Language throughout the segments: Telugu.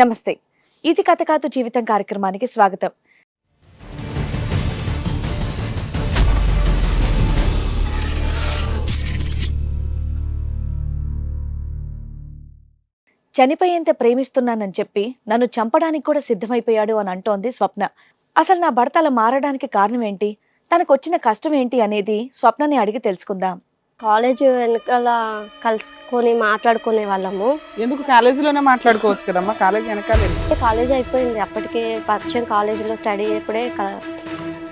నమస్తే. ఇది కథ కాదు జీవితం కార్యక్రమానికి స్వాగతం. చనిపోయేంత ప్రేమిస్తున్నానని చెప్పి నన్ను చంపడానికి కూడా సిద్ధమైపోయాడు అని అంటోంది స్వప్న. అసలు నా భర్త అలా మారడానికి కారణం ఏంటి, తనకొచ్చిన కష్టం ఏంటి అనేది స్వప్నని అడిగి తెలుసుకుందాం. కాలేజ్ వెనకాల కలుసుకొని మాట్లాడుకునే వాళ్ళము. ఎందుకు కాలేజీలోనే మాట్లాడుకోవచ్చు కదమ్మా, కాలేజ్ వెనకాలే. కాలేజ్ అయిపోయింది, అప్పటికే పరిచయం. కాలేజీలో స్టడీ అప్పుడే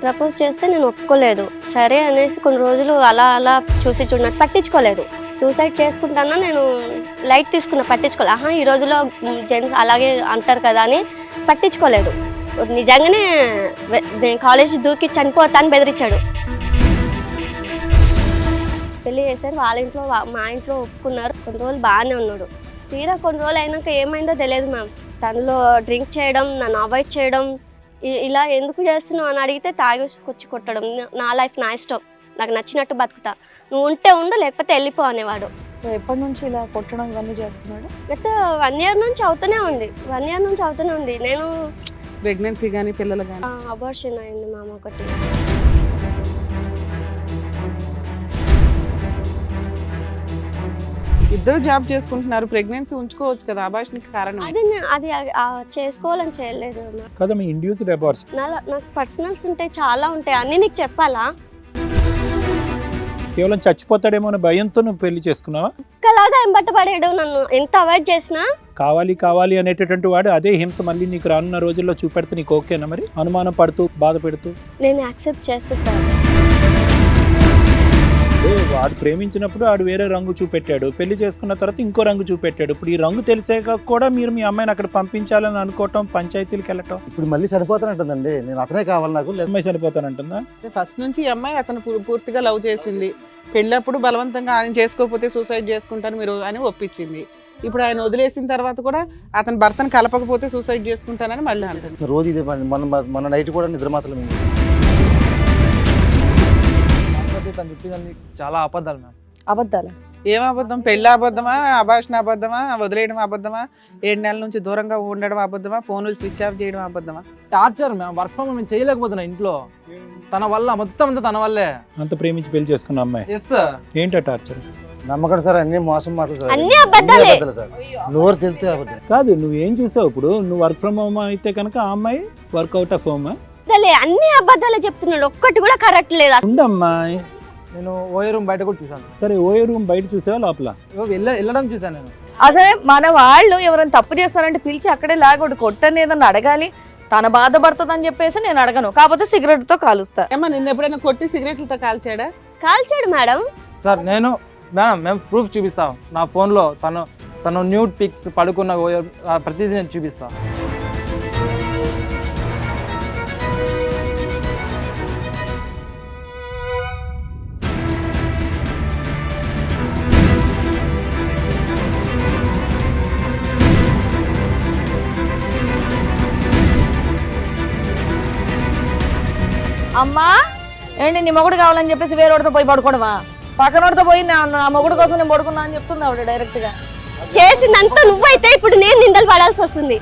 ప్రపోజ్ చేస్తే నేను ఒప్పుకోలేదు. సరే అనేసి కొన్ని రోజులు అలా అలా చూసి చూడనట్టు పట్టించుకోలేదు. సూసైడ్ చేసుకుంటానా నేను లైట్ తీసుకున్నా, పట్టించుకోలేదు. ఈ రోజులో జెంట్స్ అలాగే అంటారు కదా అని పట్టించుకోలేదు. నిజంగానే నేను కాలేజ్ దూకి చనిపోతాను బెదిరించాడు. పెళ్ళి చేశారు, వాళ్ళ ఇంట్లో మా ఇంట్లో ఒప్పుకున్నారు. కొన్ని రోజులు బాగానే ఉన్నాడు. తీరా కొన్ని రోజులు అయినాక ఏమైందో తెలియదు మ్యామ్. తనలో డ్రింక్ చేయడం, నన్ను అవాయిడ్ చేయడం, ఇలా ఎందుకు చేస్తున్నావు అని అడిగితే తాగేసుకొచ్చి కొట్టడం. నా లైఫ్ నా ఇష్టం, నాకు నచ్చినట్టు బతుకుతా, నువ్వు ఉంటే ఉండు లేకపోతే వెళ్ళిపో అనేవాడు. సో ఎప్పటి నుంచి ఇలా కొట్టడం ఇవన్నీ చేస్తున్నాడు? గత 1 year నుంచి అవుతూనే ఉంది. 1 year నుంచి అవుతూనే ఉంది. నేను ప్రెగ్నెన్సీ కానీ పిల్లలు కానీ అబార్షన్ అయింది మ్యామ్ ఒకటి. ఇద్దరు జాబ్ చేసుకుంటున్నారు, ప్రెగ్నెన్సీ ఉంచుకోవచ్చు కదా, అబార్షన్కి కారణం. అది చేసుకోవాలని చేయలేదు కదా మీ ఇండ్యూస్డ్ అబార్షన్. నాకు పర్సనల్స్ ఉంటాయి, చాలా ఉంటాయి, అన్నీ నీకు చెప్పాలా? కేవలం చచ్చిపోతాడేమో అనే భయంతో నువ్వు పెళ్లి చేసుకున్నావా? అలాగా ఎంబట్టపడాడు, నన్ను ఎంత అవాయిడ్ చేసినా. కావాలి కావాలి అనేటటువంటి వాడు అదే హింస మళ్ళీ నీకు రానున్న రోజుల్లో చూపెడితే నీకు ఓకేనా? మరి అనుమానం పడుతూ బాధ పెడుతూ నేను యాక్సెప్ట్ చేస్తాను. వాడు ప్రేమించినప్పుడు వాడు వేరే రంగు చూపెట్టాడు, పెళ్లి చేసుకున్న తర్వాత ఇంకో రంగు చూపెట్టాడు. ఇప్పుడు ఈ రంగు తెలిసాక కూడా మీరు మీ అమ్మాయిని అక్కడ పంపించాలని అనుకోవటం, పంచాయతీలకు వెళ్ళటం. ఇప్పుడు మళ్ళీ చనిపోతానంటుందండి. నేను అతనే కావాలి, నాకు అమ్మాయి చనిపోతానంటుందా? ఫస్ట్ నుంచి ఈ అమ్మాయి అతను పూర్తిగా లవ్ చేసింది. పెళ్ళప్పుడు బలవంతంగా ఆయన చేసుకోకపోతే సూసైడ్ చేసుకుంటాను మీరు అని ఒప్పించింది. ఇప్పుడు ఆయన వదిలేసిన తర్వాత కూడా అతని భర్తను కలపకపోతే సూసైడ్ చేసుకుంటానని మళ్ళీ అంటుంది. రోజు ఇదే పని. మన నైట్ కూడా నిద్ర మాత్రం తను చెప్పింది చాలా అబద్ధాలు మ్యామ్. అబద్ధాలా? ఏం అబద్ధం? పెళ్ళి అబద్ధమా, అభాషణ అబద్ధమా, వదిలేయడం అబద్ధమా, 7 నెలల నుంచి దూరంగా ఉండడం అబద్ధమా, ఫోన్లు స్విచ్ ఆఫ్ చేయడం అబద్ధమా? Torture ma'am. వర్క్ ఫ్రమ్ నేను చేయలేకపోతున్నా ఇంట్లో, తన వల్ల మొత్తం అంతా తన వల్లే. అంత ప్రేమించి పెళ్లి చేసుకున్న అమ్మాయి ఎస్ ఏంటో టార్చర్? నమ్మకం సార్, అన్ని మోసం మాటలు సార్, అన్ని అబద్ధాలే సార్. నోరు తెలిస్తే అబద్ధం కాదు. నువ్వేం చూసావు? ఇప్పుడు నువ్వు వర్క్ ఫ్రమ్ హోమ్ అయితే కనుక ఆ అమ్మాయి వర్క్అవుట్ ఆఫ్ హోమ్. అన్ని అబద్ధాలే చెప్తున్నాడు, ఒక్కటి కూడా కరెక్ట్ లేదు. ఉండమ్మాయి. నేను ఓయే రూమ్ బయట కూడా చూసాను సార్. సరే, ఓయే రూమ్ బయట చూసావా లోపల? వెళ్ళడం చూసాను నేను. అదే మన వాళ్ళు ఎవరైనా తప్పు చేస్తారంటే పిలిచి అక్కడే లాగొడు కొట్టని ఏదన్నా అడగాలి. తన బాధపడుతుందని చెప్పేసి నేను అడగను, కాకపోతే సిగరెట్ తో కాలుస్తా. ఏమా నిన్న ఎప్పుడైనా కొట్టి సిగరెట్లతో కాల్చాడా? కాల్చాడు మేడం. సార్ మేము ప్రూఫ్ చూపిస్తాం. నా ఫోన్లో తను న్యూడ్ పిక్స్ పడుకున్న ప్రతిదీ నేను చూపిస్తాను. అమ్మా ఏంటి నీ మొగుడు కావాలని చెప్పేసి వేరేవాడితో పోయి పడుకోవడమా? పక్కనోడితో పోయి నా మొగుడు కోసం నేను పడుకున్నా అని చెప్తుంది ఆవిడ డైరెక్ట్ గా. చేసిందంతా నువ్వైతే ఇప్పుడు నేను నిందలు పడాల్సి వస్తుంది.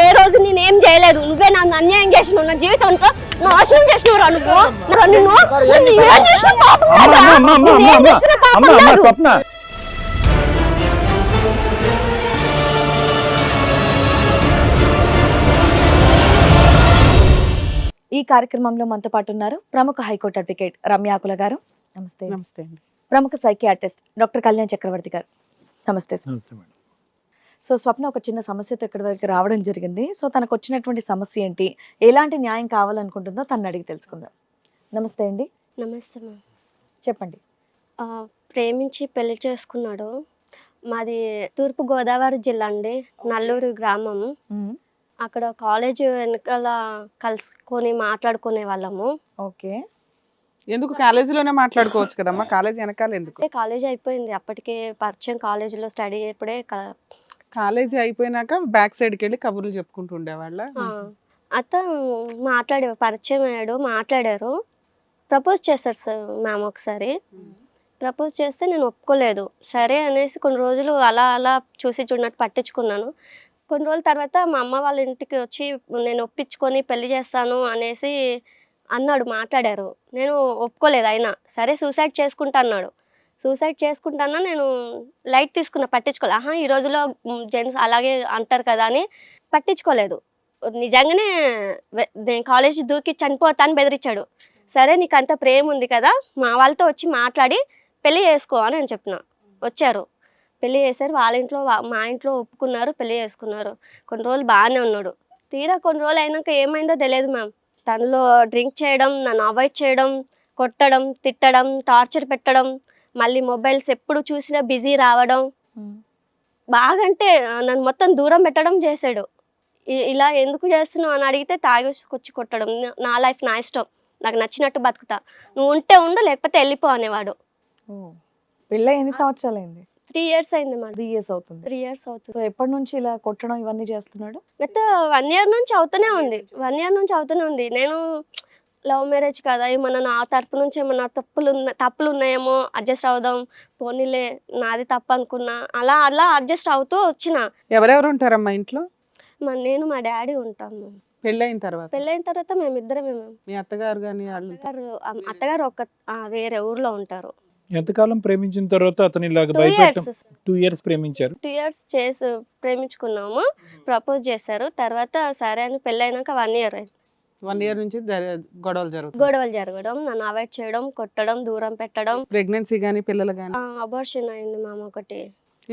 ఏ రోజు నేను ఏం చేయలేదు, నువ్వే నన్ను అన్యాయం చేసినావు, నా జీవితంతో నాశనం చేసినవురా నువ్వు. స్వప్న, ఈ కార్యక్రమంలో మనతో పాటు ఉన్నారు ప్రముఖ హైకోర్టు అడ్వకేట్ రమ్యాకుల గారు. నమస్తే. నమస్తే అండి. ప్రముఖ సైకియాట్రిస్ట్ డాక్టర్ కళ్యాణ్ చక్రవర్తి గారు. నమస్తే సార్. సో స్వప్న ఒక చిన్న సమస్యతో ఇక్కడి వరకు రావడం జరిగింది. సో తనకు వచ్చినటువంటి సమస్య ఏంటి, ఎలాంటి న్యాయం కావాలనుకుంటుందో తను అడిగి తెలుసుకుందాం. నమస్తే అండి. నమస్తే మ్యామ్. చెప్పండి. ప్రేమించి పెళ్లి చేసుకున్నాడు. మాది తూర్పు గోదావరి జిల్లా అండి, నల్లూరు గ్రామం. అక్కడ కాలేజ్ వెనకాల కలుసుకొని మాట్లాడుకునే వాళ్ళము. ఓకే. ఎందుకు కాలేజీలోనే మాట్లాడుకోవచ్చు కదమ్మా, కాలేజ్ వెనకాల ఎందుకు? కాలేజ్ అయిపోయింది, అప్పటికే పరిచయం. కాలేజీలో స్టడీ అప్పుడే కాలేజీ అయిపోయినాక బ్యాక్ సైడ్కి వెళ్ళి కబుర్లు చెప్పుకుంటూ ఉండేవాళ్ళ. అతను పరిచయం అయ్యాడు, మాట్లాడారు. ప్రపోజ్ చేశారు సార్ మ్యామ్ ఒకసారి. ప్రపోజ్ చేస్తే నేను ఒప్పుకోలేదు. సరే అనేసి కొన్ని రోజులు అలా అలా చూసి చూడనట్టు పట్టించుకున్నాను. కొన్ని రోజుల తర్వాత మా అమ్మ వాళ్ళ ఇంటికి వచ్చి నేను ఒప్పించుకొని పెళ్లి చేస్తాను అనేసి అన్నాడు, మాట్లాడారు. నేను ఒప్పుకోలేదు. అయినా సరే సూసైడ్ చేసుకుంటా అన్నాడు. సూసైడ్ చేసుకుంటానా నేను లైట్ తీసుకున్నా, పట్టించుకోలేదు. ఈ రోజుల్లో జెంట్స్ అలాగే అంటారు కదా అని పట్టించుకోలేదు. నిజంగానే నేను కాలేజ్ దూకి చనిపోతాను బెదిరించాడు. సరే నీకు అంత ప్రేమ ఉంది కదా, మా వాళ్ళతో వచ్చి మాట్లాడి పెళ్లి చేసుకో అని నేను చెప్పిన. వచ్చారు, పెళ్లి చేశారు. వాళ్ళ ఇంట్లో మా ఇంట్లో ఒప్పుకున్నారు, పెళ్లి చేసుకున్నారు. కొన్ని రోజులు బాగానే ఉన్నాడు. తీరా కొన్ని రోజులు అయినాక ఏమైందో తెలియదు మ్యామ్. తనలో డ్రింక్ చేయడం, నన్ను అవాయిడ్ చేయడం, కొట్టడం, తిట్టడం, టార్చర్ పెట్టడం, మళ్ళీ మొబైల్స్ ఎప్పుడు చూసినా బిజీ రావడం, బాగంటే నన్ను మొత్తం దూరం పెట్టడం చేశాడు. ఇలా ఎందుకు చేస్తున్నావు అని అడిగితే తాగేసుకొచ్చి కొట్టడం. నా లైఫ్ నా ఇష్టం, నాకు నచ్చినట్టు బతుకుతా, నువ్వు ఉంటే ఉండు లేకపోతే వెళ్ళిపో అనేవాడు. పెళ్ళ ఎన్ని సంవత్సరాలు అయింది? 3 years అయింది మాట. 3 years అవుతుంది. 3 years అవుతుంది. సో ఎప్పటి నుంచి ఇలా కొట్టడం ఇవన్నీ చేస్తున్నాడు? గత 1 year నుంచి అవుతూనే ఉంది. 1 year నుంచి అవుతూనే ఉంది. నేను లవ్ మ్యారేజ్ కదా, ఏమన్నా నా తరపు నుంచి ఏమన్నా తప్పులు ఉన్నాయేమో, అడ్జస్ట్ అవుదాం, పోనీలే నాది తప్పు అనుకున్నా, అలా అలా అడ్జస్ట్ అవుతూ వచ్చిన. ఎవరెవరు ఉంటారమ్మా ఇంట్లో? నేను మా డాడీ ఉంటాము. పెళ్ళైన తర్వాత పెళ్ళైన తర్వాత మేమిద్దరమే. మీ అత్తగారు కానీ వాళ్ళు? అత్తగారు వేరే ఊర్లో ఉంటారు. ఎంతకాలం ప్రేమించిన తర్వాత అతను ఇలాగ 2 భయపెట్టడం? years. 2 years ప్రేమించారు. 2 years చేసి ప్రేమించుకున్నాము. ప్రపోజ్ చేశారు. తర్వాత సరే అని పెళ్ళైనాక 1 year అయింది. 1 year నుంచి గొడవలు జరుగుతాయి. గొడవలు జరగడం, నన్ను అవాయిడ్ చేయడం, కొట్టడం, దూరం పెట్టడం. ప్రెగ్నెన్సీ కానీ పిల్లలు కానీ? అబార్షన్ అయింది మామ ఒకటి.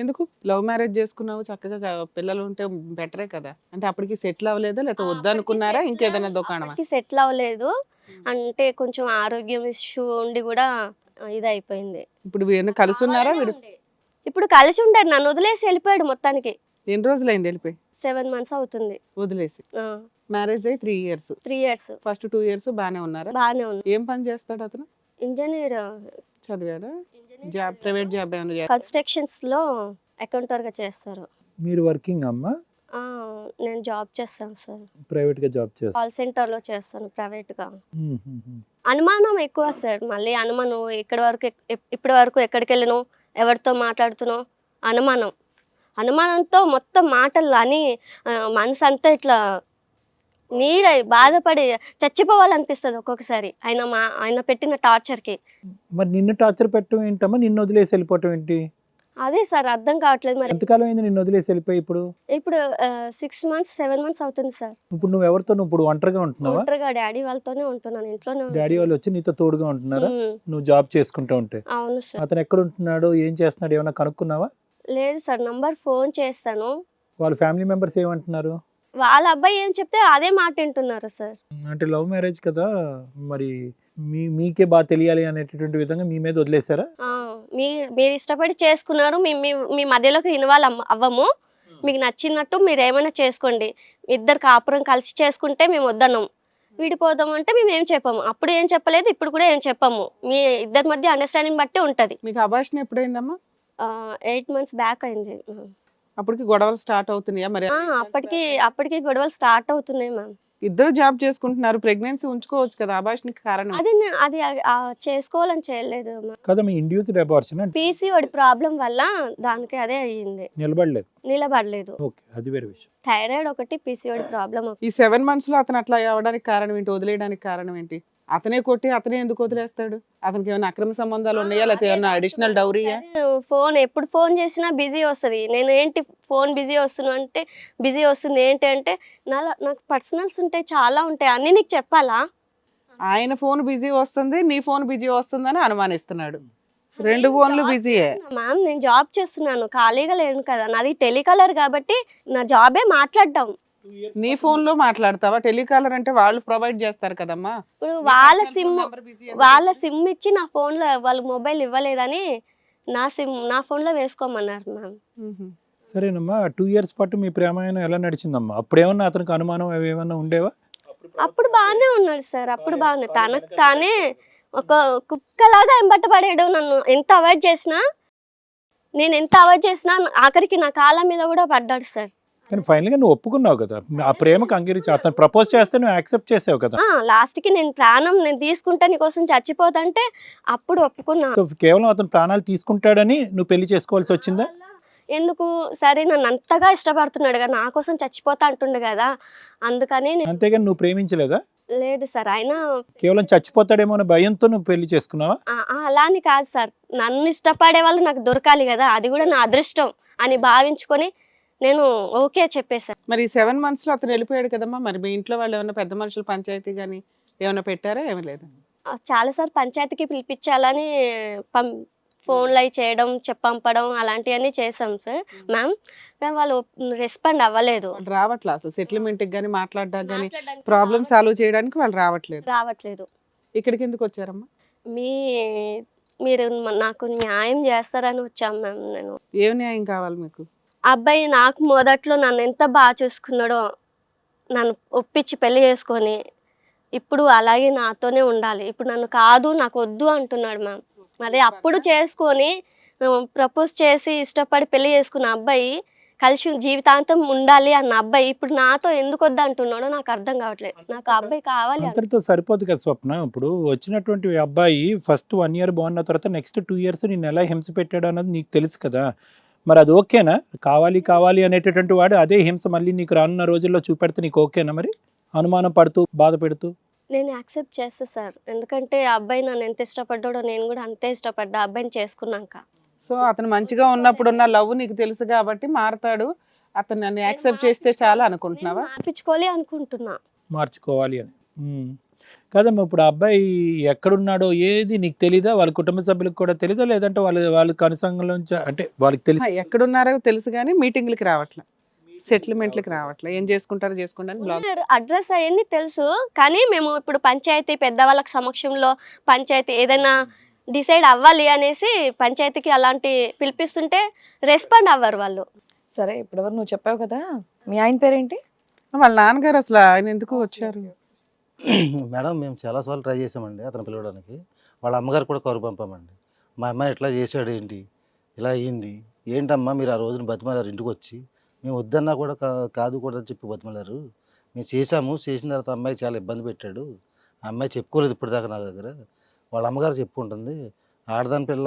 ఎందుకు లవ్ మ్యారేజ్ చేసుకున్నావు? చక్కగా పిల్లలు ఉంటే బెటరే కదా. అంటే అప్పటికి సెటిల్ అవ్వలేదా, లేకపోతే వద్దనుకున్నారా? ఇంకేదైనా దుకాణమా? సెటిల్ అవ్వలేదు, అంటే కొంచెం ఆరోగ్యం ఇష్యూ ఉండి కూడా ఇది అయిపోయింది. ఇప్పుడు వీళ్ళు కలిసి ఉన్నారా? ఇప్పుడు కలిసి ఉంటాడు, నన్ను వదిలేసి వెళ్ళిపోయాడు మొత్తానికి. ఎన్ని రోజులు అయింది వెళ్ళిపోయి? 7 months అవుతుంది వదిలేసి. మ్యారేజ్ అయ్యి 3 years. 3 years ఫస్ట్ 2 years బానే ఉన్నారా? బాగానే ఉంది. ఏం పని చేస్తాడు అతను? ఇంజనీర్. చదివాడా? జాబ్, ప్రైవేట్ జాబ్ ఏమైనా చేస్తాడా? కన్స్ట్రక్షన్స్ లో అకౌంటర్ గా చేస్తారు. మీరు వర్కింగ్ అమ్మా? నేను జాబ్ చేస్తాను సార్. ప్రైవేట్ గా జాబ్ చేస్తారు? కాల్ సెంటర్ లో చేస్తాను ప్రైవేట్ గా. అనుమానం ఎక్కువ సార్. మళ్ళీ అనుమానం ఇప్పటి వరకు ఎక్కడికి వెళ్ళను, ఎవరితో మాట్లాడుతున్నావు, అనుమానంతో మొత్తం మాటలు అని మనసు అంతా ఇట్లా నీడై బాధపడి చచ్చిపోవాలనిపిస్తుంది ఒక్కొక్కసారి ఆయన పెట్టిన టార్చర్కి. మరి నిన్ను టార్చర్ పెట్టడం ఏంటమ్మా? నిన్ను వదిలేసి వెళ్ళిపోవటం ఏంటి? అదే సార్ అర్థం కావట్లేదు. మరి ఎంతకాలం అయింది నిన్ను వదిలేసి వెళ్ళిపోయి? ఇప్పుడు 6 months 7 months అవుతుంది సార్. ఇప్పుడు నువ్వు ఎవరితో? నువ్వు ఇప్పుడు ఒంటరిగా ఉంటున్నావా? ఒంటరిగా డాడీ వాళ్ళతోనే ఉంటున్నాను, ఇంట్లోనే. డాడీ వాళ్ళు వచ్చి నీతో తోడుగా ఉంటున్నారా? నువ్వు జాబ్ చేసుకుంటూ ఉంటే? అవును సార్. అతను ఎక్కడ ఉంటున్నాడు, ఏం చేస్తున్నాడు, ఏమైనా కనుక్కున్నావా? లేదు సార్, నంబర్ ఫోన్ చేస్తాను. వాళ్ళ ఫ్యామిలీ మెంబర్స్ ఏమంటున్నారు? వాళ్ళ అబ్బాయి ఏం చెప్తే అదే మాట వింటున్నారు సార్. అంటే లవ్ మ్యారేజ్ కదా, మరి మీకే బాగా తెలియాలి అనేటటువంటి విధంగా మీ మీద వదిలేశారా? మీరు ఇష్టపడి చేసుకున్నారు, మీ మధ్యలోకి ఇన్వాల్వ్ అవ్వము, మీకు నచ్చినట్టు మీరు ఏమైనా చేసుకోండి, ఇద్దరు కాపురం కలిసి చేసుకుంటే మేము వద్దన్నాం, విడిపోదాం అంటే మేము ఏం చెప్పాము. అప్పుడు ఏం చెప్పలేదు, ఇప్పుడు కూడా ఏం చెప్పాము. మీ ఇద్దరి మధ్య అండర్స్టాండింగ్ బట్టి ఉంటది. మీకు అబార్షన్ ఎప్పుడైందమ్మా? 8 months బ్యాక్ అయింది. అప్పటికి గొడవలు స్టార్ట్ అవుతున్నాయా మరి? అప్పటికి గొడవలు స్టార్ట్ అవుతున్నాయి మ్యామ్. ఇద్దరు జాబ్ చేసుకుంటున్నారు, ప్రెగ్నెన్సీ ఉంచుకోవచ్చు కదా, అబార్షన్ కి కారణం? అది చేసుకోవాలని చేయలేదు కదా, మీ ఇండ్యూస్డ్ అబార్షన్ అంటే పీసీఓడి ప్రాబ్లం వల్ల దానికి అదే అయ్యింది. నిలబడలేదు. ఓకే, అది వేరే విషయం. థైరాయిడ్ ఒకటి, పీసీఓడి ప్రాబ్లం. ఈ 7 months లో అతను అట్లా అవ్వడానికి కారణం ఏంటి, వదిలేయడానికి కారణం ఏంటి? అతనే కొట్టి అతనే ఎందుకు వదిలేస్తాడు? అతనికి ఏమైనా అక్రమ సంబంధాలు ఉన్నాయా, లేకపోతే ఏమైనా అడిషనల్ డౌరీయా? ఎప్పుడు ఫోన్ చేసినా బిజీ వస్తుంది. నేను ఏంటి ఫోన్ బిజీ వస్తున్నా అంటే బిజీ వస్తుంది ఏంటి అంటే నాకు పర్సనల్స్ ఉంటాయి, చాలా ఉంటాయి, అన్నీ నీకు చెప్పాలా? ఆయన ఫోన్ బిజీ వస్తుంది, నీ ఫోన్ బిజీ వస్తుందని అనుమానిస్తున్నాడు. 2 ఫోన్లు బిజీయే. మ్యామ్ నేను జాబ్ చేస్తున్నాను, ఖాళీగా లేను కదా, నాది టెలికాలర్ కాబట్టి నా జాబే మాట్లాడడం. నీ ఫోన్ లో మాట్లాడతావా? టెలికాలర్ అంటే వాళ్ళు ప్రొవైడ్ చేస్తారు కదమ్మా. ఇప్పుడు వాళ్ళ సిమ్ ఇచ్చి నా ఫోన్ లో వాళ్ళ మొబైల్ ఇవ్వలేదని నా ఫోన్ లో వేసుకోమన్నారు మ్యామ్. సరేనమ్మా, 2 years పాటు మీ ప్రేమాయణం ఎలా నడిచిందమ్మా? అప్పుడేమన్నా అతనికి అనుమానం అవి ఏమన్నా ఉండేవా? అప్పుడు బాగానే ఉన్నాడు సార్, అప్పుడు బాగానే తనకు తానే ఒక కుక్కలాగా ఎంబట్టపడాడు. నన్ను ఎంత అవాయిడ్ చేసినా ఆఖరికి నా కాళ్ళ మీద కూడా పడ్డాడు సార్. కానీ ఫైనల్ గా నువ్వు ఒప్పుకున్నావు కదా, ఆ ప్రేమకు అంగీకరించి అతను ప్రపోజ్ చేస్తే నువ్వు యాక్సెప్ట్ చేసావు కదా. లాస్ట్ కి నేను తీసుకుంటా నీకోసం చచ్చిపోతుంటే అప్పుడు ఒప్పుకున్నా. కేవలం అతను ప్రాణాలు తీసుకుంటాడని నువ్వు పెళ్లి చేసుకోవాల్సి వచ్చిందా? ఎందుకు సరే నన్ను అంతగా ఇష్టపడుతున్నాడు కదా, నా కోసం చచ్చిపోతా అంటుండే కదా, అందుకని అంతేగాని నువ్వు ప్రేమించలేదా? లేదు సార్. ఆయన కేవలం చచ్చిపోతాడేమో అనే భయంతో నువ్వు పెళ్లి చేసుకున్నావా? అలా అని కాదు సార్, నన్ను ఇష్టపడే వాళ్ళు నాకు దొరకాలి కదా, అది కూడా నా అదృష్టం అని భావించుకొని నేను ఓకే చెప్పేశాను. మరి 7 months లో అతను వెళ్ళిపోయాడు కదమ్మా, మరి మీ ఇంట్లో వాళ్ళు ఏమైనా పెద్ద మనుషులు పంచాయతీ కానీ ఏమైనా పెట్టారా? ఏమీ లేదు. చాలాసార్లు పంచాయతీకి పిలిపించాలని ఫోన్లు అవి చేయడం, పంపడం అలాంటివన్నీ చేసాం సార్ మ్యామ్. కానీ వాళ్ళు రెస్పాండ్ అవ్వలేదు. వాళ్ళు రావట్లేదు అసలు సెటిల్మెంట్కి కానీ మాట్లాడడానికి కానీ ప్రాబ్లమ్ సాల్వ్ చేయడానికి వాళ్ళు రావట్లేదు. ఇక్కడికి ఎందుకు వచ్చారమ్మా? మీరు నాకు న్యాయం చేస్తారని వచ్చాం మ్యామ్. నేను ఏం న్యాయం కావాలి మీకు? అబ్బాయి నాకు మొదట్లో నన్ను ఎంత బాగా చూసుకున్నాడో, నన్ను ఒప్పించి పెళ్లి చేసుకొని ఇప్పుడు అలాగే నాతోనే ఉండాలి. ఇప్పుడు నన్ను కాదు, నాకు వద్దు అంటున్నాడు మ్యామ్. మరి అప్పుడు చేసుకొని ప్రపోజ్ చేసి ఇష్టపడి పెళ్లి చేసుకున్న అబ్బాయి, కలిసి జీవితాంతం ఉండాలి అన్న అబ్బాయి ఇప్పుడు నాతో ఎందుకు వద్దు అంటున్నాడో నాకు అర్థం కావట్లేదు. నాకు ఆ అబ్బాయి కావాలి. అంతటితో సరిపోదు కదా స్వప్న. ఇప్పుడు వచ్చినటువంటి అబ్బాయి ఫస్ట్ 1 year బాగున్న తర్వాత నెక్స్ట్ 2 years నేను ఎలా హింస పెట్టాడు అన్నది నీకు తెలుసు కదా. మరి అది ఓకేనా? కావాలి అనేటటువంటి వాడు అదే హింస మళ్ళీ నీకు రానున్న రోజుల్లో చూపెడితే నీకు ఓకేనా? మరి అనుమానం పడుతూ బాధ పెడుతూ నేను యాక్సెప్ట్ చేస్తా సార్, ఎందుకంటే ఆ అబ్బాయి నన్ను ఎంత ఇష్టపడ్డాడో నేను కూడా అంతే ఇష్టపడ్డా అబ్బాయిని చేసుకున్నాక. సో అతను మంచిగా ఉన్నప్పుడు ఉన్న లవ్ నీకు తెలుసు కాబట్టి మారతాడు, అతను నన్ను యాక్సెప్ట్ చేస్తే చాలా అనుకుంటున్నావా? మార్పించుకోవాలి అనుకుంటున్నా. మార్చుకోవాలి అని కదమ్మా. ఇప్పుడు ఆ అబ్బాయి ఎక్కడున్నాడో ఏది నీకు తెలీదా? వాళ్ళ కుటుంబ సభ్యులకు కూడా తెలీదా? లేదంటే వాళ్ళకి అనుసంగంలో అంటే వాళ్ళకి తెలుసు ఎక్కడున్నారో తెలుసు కానీ మీటింగ్లకి రావట్లే, సెటిల్మెంట్లకి రావట్లే, ఏం చేసుకుంటారో చేసుకుంటారని బ్లాక్. అడ్రస్ అవన్నీ తెలుసు, కానీ మేము ఇప్పుడు పంచాయతీ పెద్దవాళ్ళకి సమక్షంలో పంచాయతీ ఏదైనా డిసైడ్ అవ్వాలి అనేసి పంచాయతీకి అలాంటి పిలిపిస్తుంటే రెస్పాండ్ అవ్వరు వాళ్ళు. సరే, ఇప్పటివరకు నువ్వు చెప్పావు కదా, మీ ఆయన పేరేంటి? వాళ్ళ నాన్నగారు అసలు ఆయన ఎందుకు వచ్చారు? మేడం మేము చాలాసార్లు ట్రై చేసామండి అతను పిలవడానికి. వాళ్ళ అమ్మగారు కూడా కౌరు పంపామండి. మా అమ్మాయి ఎట్లా చేశాడు ఏంటి, ఇలా అయ్యింది ఏంటమ్మా, మీరు ఆ రోజున బతిమాలారు ఇంటికి వచ్చి. మేము వద్దన్నా కూడా కాదు కూడా అని చెప్పి బతిమాలారు. మేము చేసిన తర్వాత అమ్మాయి చాలా ఇబ్బంది పెట్టాడు. ఆ అమ్మాయి చెప్పుకోలేదు ఇప్పటిదాకా నా దగ్గర. వాళ్ళ అమ్మగారు చెప్పుకుంటుంది, ఆడపిల్ల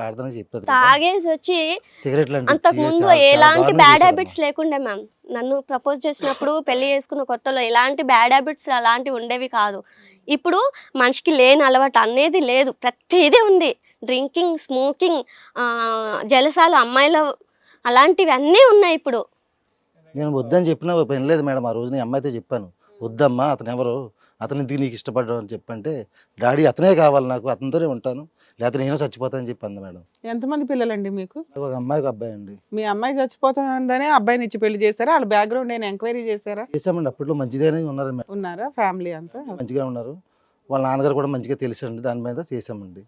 ఆడదానికి చెప్తుంది. తాగేసి వచ్చి సిగరెట్లు అంతకు ముందు ఎలాంటి బ్యాడ్ హ్యాబిట్స్ లేకుండే మ్యామ్. నన్ను ప్రపోజ్ చేసినప్పుడు పెళ్లి చేసుకున్న కొత్తలో ఎలాంటి బ్యాడ్ హ్యాబిట్స్ అలాంటివి ఉండేవి కాదు. ఇప్పుడు మనిషికి లేని అలవాటు అనేది లేదు, ప్రతిదీ ఉంది. డ్రింకింగ్, స్మోకింగ్, జలసాలు, అమ్మాయిల అలాంటివి అన్నీ ఉన్నాయి ఇప్పుడు. నేను వద్దని చెప్పినా వినలేదు మేడం. ఆ రోజు నేను అమ్మాయితో చెప్పాను, వద్దమ్మా అతను ఎవరు, అతను ఎందుకు నీకు ఇష్టపడ్డావు అని చెప్పంటే, డాడీ అతనే కావాలి నాకు, అతనితోనే ఉంటాను, లేకపోతే నేను చచ్చిపోతానని చెప్పి అంది మేడం. ఎంతమంది పిల్లలండి మీకు? ఒక అమ్మాయి ఒక అబ్బాయి అండి. మీ అమ్మాయి చచ్చిపోతుందనే అబ్బాయిని ఇచ్చి పెళ్లి చేశారా? వాళ్ళ బ్యాక్గ్రౌండ్ నేను ఎంక్వైరీ చేశారా? చేసామండి, అప్పట్లో మంచిగానే ఉన్నారు మేడం. ఉన్నారా ఫ్యామిలీ అంతా? మంచిగా ఉన్నారు. వాళ్ళ నాన్నగారు కూడా మంచిగా తెలుసండి, దాని మీద చేసామండి.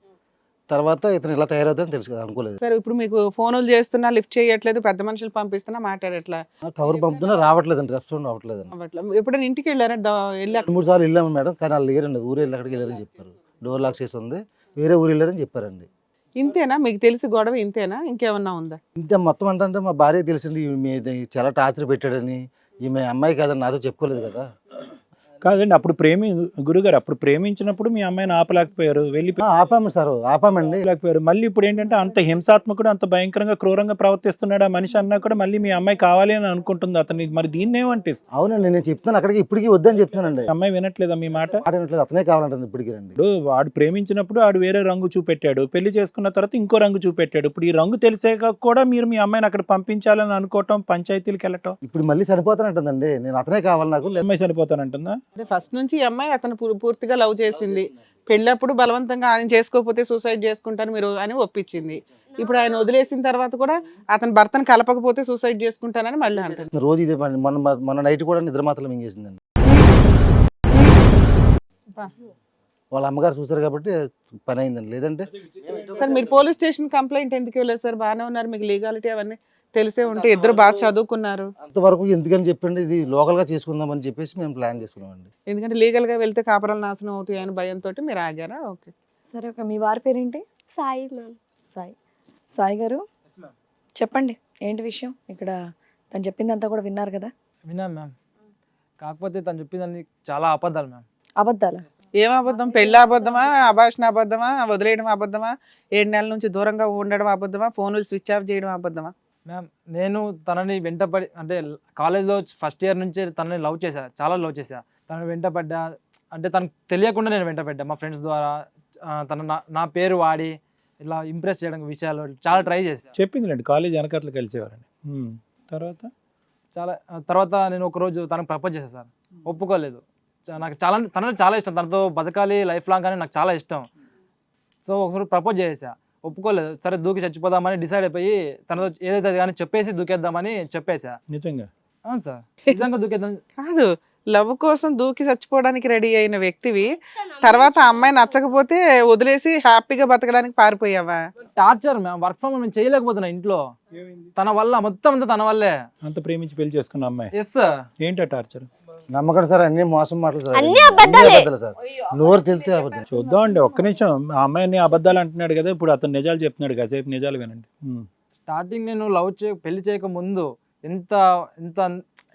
తర్వాత ఇతను ఇలా తయారవుతుందని తెలుసు కదా, అనుకోలేదు. సరే, ఇప్పుడు మీకు ఫోన్లు చేస్తున్నా లిఫ్ట్ చేయట్లేదు, పెద్ద మనుషులు పంపిస్తున్నా మాట్లాడట్లా, కవర్ పంపుతున్నా రావట్లేదండి, రెస్పాండ్ అవ్వట్లేదండి. అట్లా ఎప్పుడైనా ఇంటికి వెళ్ళారా? వెళ్ళి 3 సార్లు వెళ్ళాము మేడం, కానీ వాళ్ళు లేరండి, ఊరు వెళ్ళి అక్కడికి వెళ్ళారని చెప్పారు. డోర్ లాక్ చేసి ఉంది, వేరే ఊరు వెళ్ళారని చెప్పారండి. ఇంతేనా మీకు తెలిసి గొడవ? ఇంతేనా, ఇంకేమన్నా ఉందా? ఇంత మొత్తం అంటే మా భార్య తెలిసింది ఈమె చాలా టార్చర్ పెట్టాడని. ఈమె అమ్మాయి కాదని నాతో చెప్పుకోలేదు కదా. కాదండి, అప్పుడు గురుగారు అప్పుడు ప్రేమించినప్పుడు మీ అమ్మాయిని ఆపలేకపోయారు, ఆపాము సార్, ఆపామండి. లేకపోయారు. మళ్ళీ ఇప్పుడు ఏంటంటే అంత హింసాత్మకుడు, అంత భయంకరంగా క్రూరంగా ప్రవర్తిస్తున్నాడు ఆ మనిషి అన్నా కూడా మళ్ళీ మీ అమ్మాయి కావాలి అని అనుకుంటుంది అతన్ని. మరి దీన్ని ఏమంటే? అవునండి, నేను చెప్తాను అక్కడికి, ఇప్పటికీ వద్దని చెప్తానండి. అమ్మాయి వినట్లేదా మీ మాట? వినట్లేదు, అతనే కావాలంటుంది ఇప్పటికీ రండి. ఇప్పుడు వాడు ప్రేమించినప్పుడు వాడు వేరే రంగు చూపెట్టాడు, పెళ్లి చేసుకున్న తర్వాత ఇంకో రంగు చూపెట్టాడు. ఇప్పుడు ఈ రంగు తెలిసాక కూడా మీరు మీ అమ్మాయిని అక్కడ పంపించాలని అనుకోవటం, పంచాయతీలకు వెళ్ళటం. ఇప్పుడు మళ్ళీ చనిపోతానంటుందండి, నేను అతనే కావాలి నాకు. అమ్మాయి చనిపోతానంటుందా? ఫస్ట్ నుంచి ఈ అమ్మాయి అతను పూర్తిగా లవ్ చేసింది, పెళ్ళప్పుడు బలవంతంగా ఆయన చేసుకోకపోతే సూసైడ్ చేసుకుంటాను మీరు అని ఒప్పించింది. ఇప్పుడు ఆయన వదిలేసిన తర్వాత కూడా అతను భర్తను కలపకపోతే సూసైడ్ చేసుకుంటానని మళ్ళీ అంటుంది. రోజు ఇదే పని. మన నైట్ కూడా నిద్ర మాత్రం మింగేసిందండి. వాళ్ళ అమ్మగారు చూసారు కాబట్టి పని అయిందండి, లేదంటే. సార్, మీరు పోలీస్ స్టేషన్ కంప్లైంట్ ఎందుకు వెళ్ళలేదు సార్? బాగానే ఉన్నారు, మీకు లీగాలిటీ అవన్నీ తెలిసే ఉంటే, ఇద్దరు బాగా చదువుకున్నారు. అంతవరకు ఎందుకని చెప్పండి, ఇది లోకల్ గా చేసుకుందాం అని చెప్పేసి మేము ప్లాన్ చేసుకున్నామండి. ఎందుకంటే లీగల్ గా వెళ్తే కాపురాలు నాశనం అవుతాయి అని భయంతో మీరు ఆగారా? ఓకే. సరే, ఒక మీ వారి పేరేంటి? సాయి మ్యామ్. సాయి గారు చెప్పండి, ఏంటి విషయం? ఇక్కడ తను చెప్పిందంతా కూడా విన్నారు కదా? విన్నాను మ్యామ్, కాకపోతే తను చెప్పిందని చాలా అబద్ధాలు మ్యామ్. అబద్ధాలా? ఏం అబద్ధం? పెళ్ళి అబద్ధమా, అభాషణ అబద్ధమా, వదిలేయడం అబద్ధమా, 7 నెలల నుంచి దూరంగా ఉండడం అబద్ధమా, ఫోన్లు స్విచ్ ఆఫ్ చేయడం అబద్ధమా? మ్యామ్ నేను తనని వెంటపడి అంటే కాలేజ్లో ఫస్ట్ ఇయర్ నుంచి తనని లవ్ చేశా, చాలా లవ్ చేశా. తనని వెంటపడ్డా అంటే తనకు తెలియకుండా నేను వెంటపడ్డా మా ఫ్రెండ్స్ ద్వారా. తను నా పేరు వాడి ఇలా ఇంప్రెస్ చేయడానికి విషయాలు చాలా ట్రై చేశా. చెప్పిందిలేండి కాలేజ్ వెనకట్లు కలిసేవారని. తర్వాత తర్వాత నేను ఒకరోజు తనకు ప్రపోజ్ చేశాను సార్, ఒప్పుకోలేదు. నాకు తనని చాలా ఇష్టం, తనతో బతకాలి లైఫ్ లాంగ్ అని నాకు చాలా ఇష్టం. సో ఒకసారి ప్రపోజ్ చేసా, ఒప్పుకోలేదు. సరే దూకి చచ్చిపోదామని డిసైడ్ అయిపోయి తనతో ఏదైతే అది కానీ చెప్పేసి దూకేద్దామని చెప్పేసా. నిజంగా అవును సార్, నిజంగా దూకేద్దాం. కాదు, లవ్ కోసం దూకి చచ్చిపోవడానికి రెడీ అయిన వ్యక్తివి తర్వాత ఆ అమ్మాయి నచ్చకపోతే వదిలేసి హ్యాపీగా బతకడానికి పారిపోయావా? Torture ma'am, work from home చెయ్యలేకపోతున్నా ఇంట్లో. తన వల్ల మొత్తం అంతా తన వల్లే. అంత ప్రేమించి పెళ్లి చేసుకున్న అమ్మాయి ఎస్ సార్. ఏంటా టార్చర్? నమ్మకం సార్, అన్ని మోసం మాటలు సార్, అన్ని అబద్ధాలే. సార్. నోరు తెలితే అబద్ధం. చూద్దాం అండి, ఒక్క నిమిషం. ఆ అమ్మాయిని అబద్ధాలు అంటున్నాడు కదా, ఇప్పుడు అతను నిజాలు చెప్తున్నాడు కదా, సేపు నిజాలు వినండి. స్టార్టింగ్ నేను పెళ్లి చేయక ముందు ఎంత ఎంత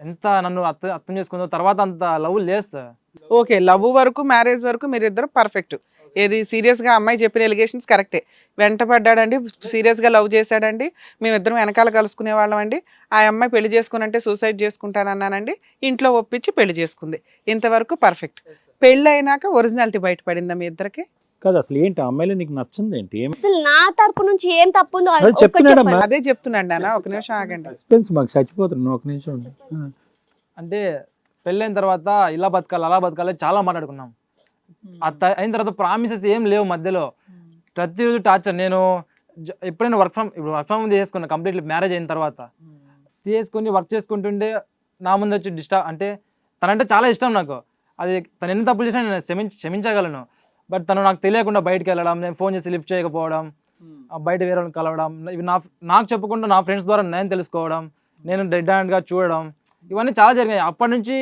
ఎంత నన్ను అర్థం చేసుకుందో, తర్వాత అంత లవ్ లేదు సార్. ఓకే, లవ్ వరకు మ్యారేజ్ వరకు మీరిద్దరు పర్ఫెక్ట్. ఏది సీరియస్ గా అమ్మాయి చెప్పిన ఎలిగేషన్స్ కరెక్టే. వెంట పడ్డాడండి, సీరియస్ గా లవ్ చేశాడండి, మేమిద్దరం వెనకాల కలుసుకునే వాళ్ళం అండి. ఆ అమ్మాయి పెళ్లి చేసుకునంటే సూసైడ్ చేసుకుంటానన్నానండి, ఇంట్లో ఒప్పించి పెళ్లి చేసుకుంది. ఇంతవరకు పర్ఫెక్ట్. పెళ్లి అయినాక ఒరిజినాలిటీ బయటపడిందా మీ ఇద్దరికి? కాదు, అసలు ఏంటి ఆ అమ్మాయిలో నీకు నచ్చింది ఏంటి? ఏమి అసలు నా తరపు నుంచి ఏం తప్పుందో అది ఒక్కటి చెప్తున్నాడమ్మా. చెప్పండి. అదే చెప్తున్నాండి అన్న, ఒక నిమిషం ఆగండి. సస్పెన్స్ మాకు చచ్చిపోతున్నాను, ఒక నిమిషం ఉండి. అంటే పెళ్ళైన తర్వాత ఇలా బతకాలి అలా బతకాలి చాలా మాట్లాడుకున్నాం. అయిన తర్వాత ప్రామిసెస్ ఏం లేవు మధ్యలో. ప్రతిరోజు టార్చర్. నేను ఎప్పుడైనా వర్క్ ఫ్రమ్ హోమ్ చేసుకున్నా కంప్లీట్లీ మ్యారేజ్ అయిన తర్వాత. తీసుకుని వర్క్ చేసుకుంటుంటే నా ముందు వచ్చి డిస్టర్బ్, అంటే తనంటే చాలా ఇష్టం నాకు. అది తను ఎన్ని తప్పులు చేసినా నేను క్షమించగలను. బట్ తను నాకు తెలియకుండా బయటకు వెళ్ళడం, నేను ఫోన్ చేసి లిఫ్ట్ చేయకపోవడం, బయట వేరే వాళ్ళని కలవడం, ఇవి నాకు చెప్పకుండా నా ఫ్రెండ్స్ ద్వారా నేను తెలుసుకోవడం, నేను డెడ్ హ్యాండ్గా చూడడం, ఇవన్నీ చాలా జరిగాయి. అప్పటి నుంచి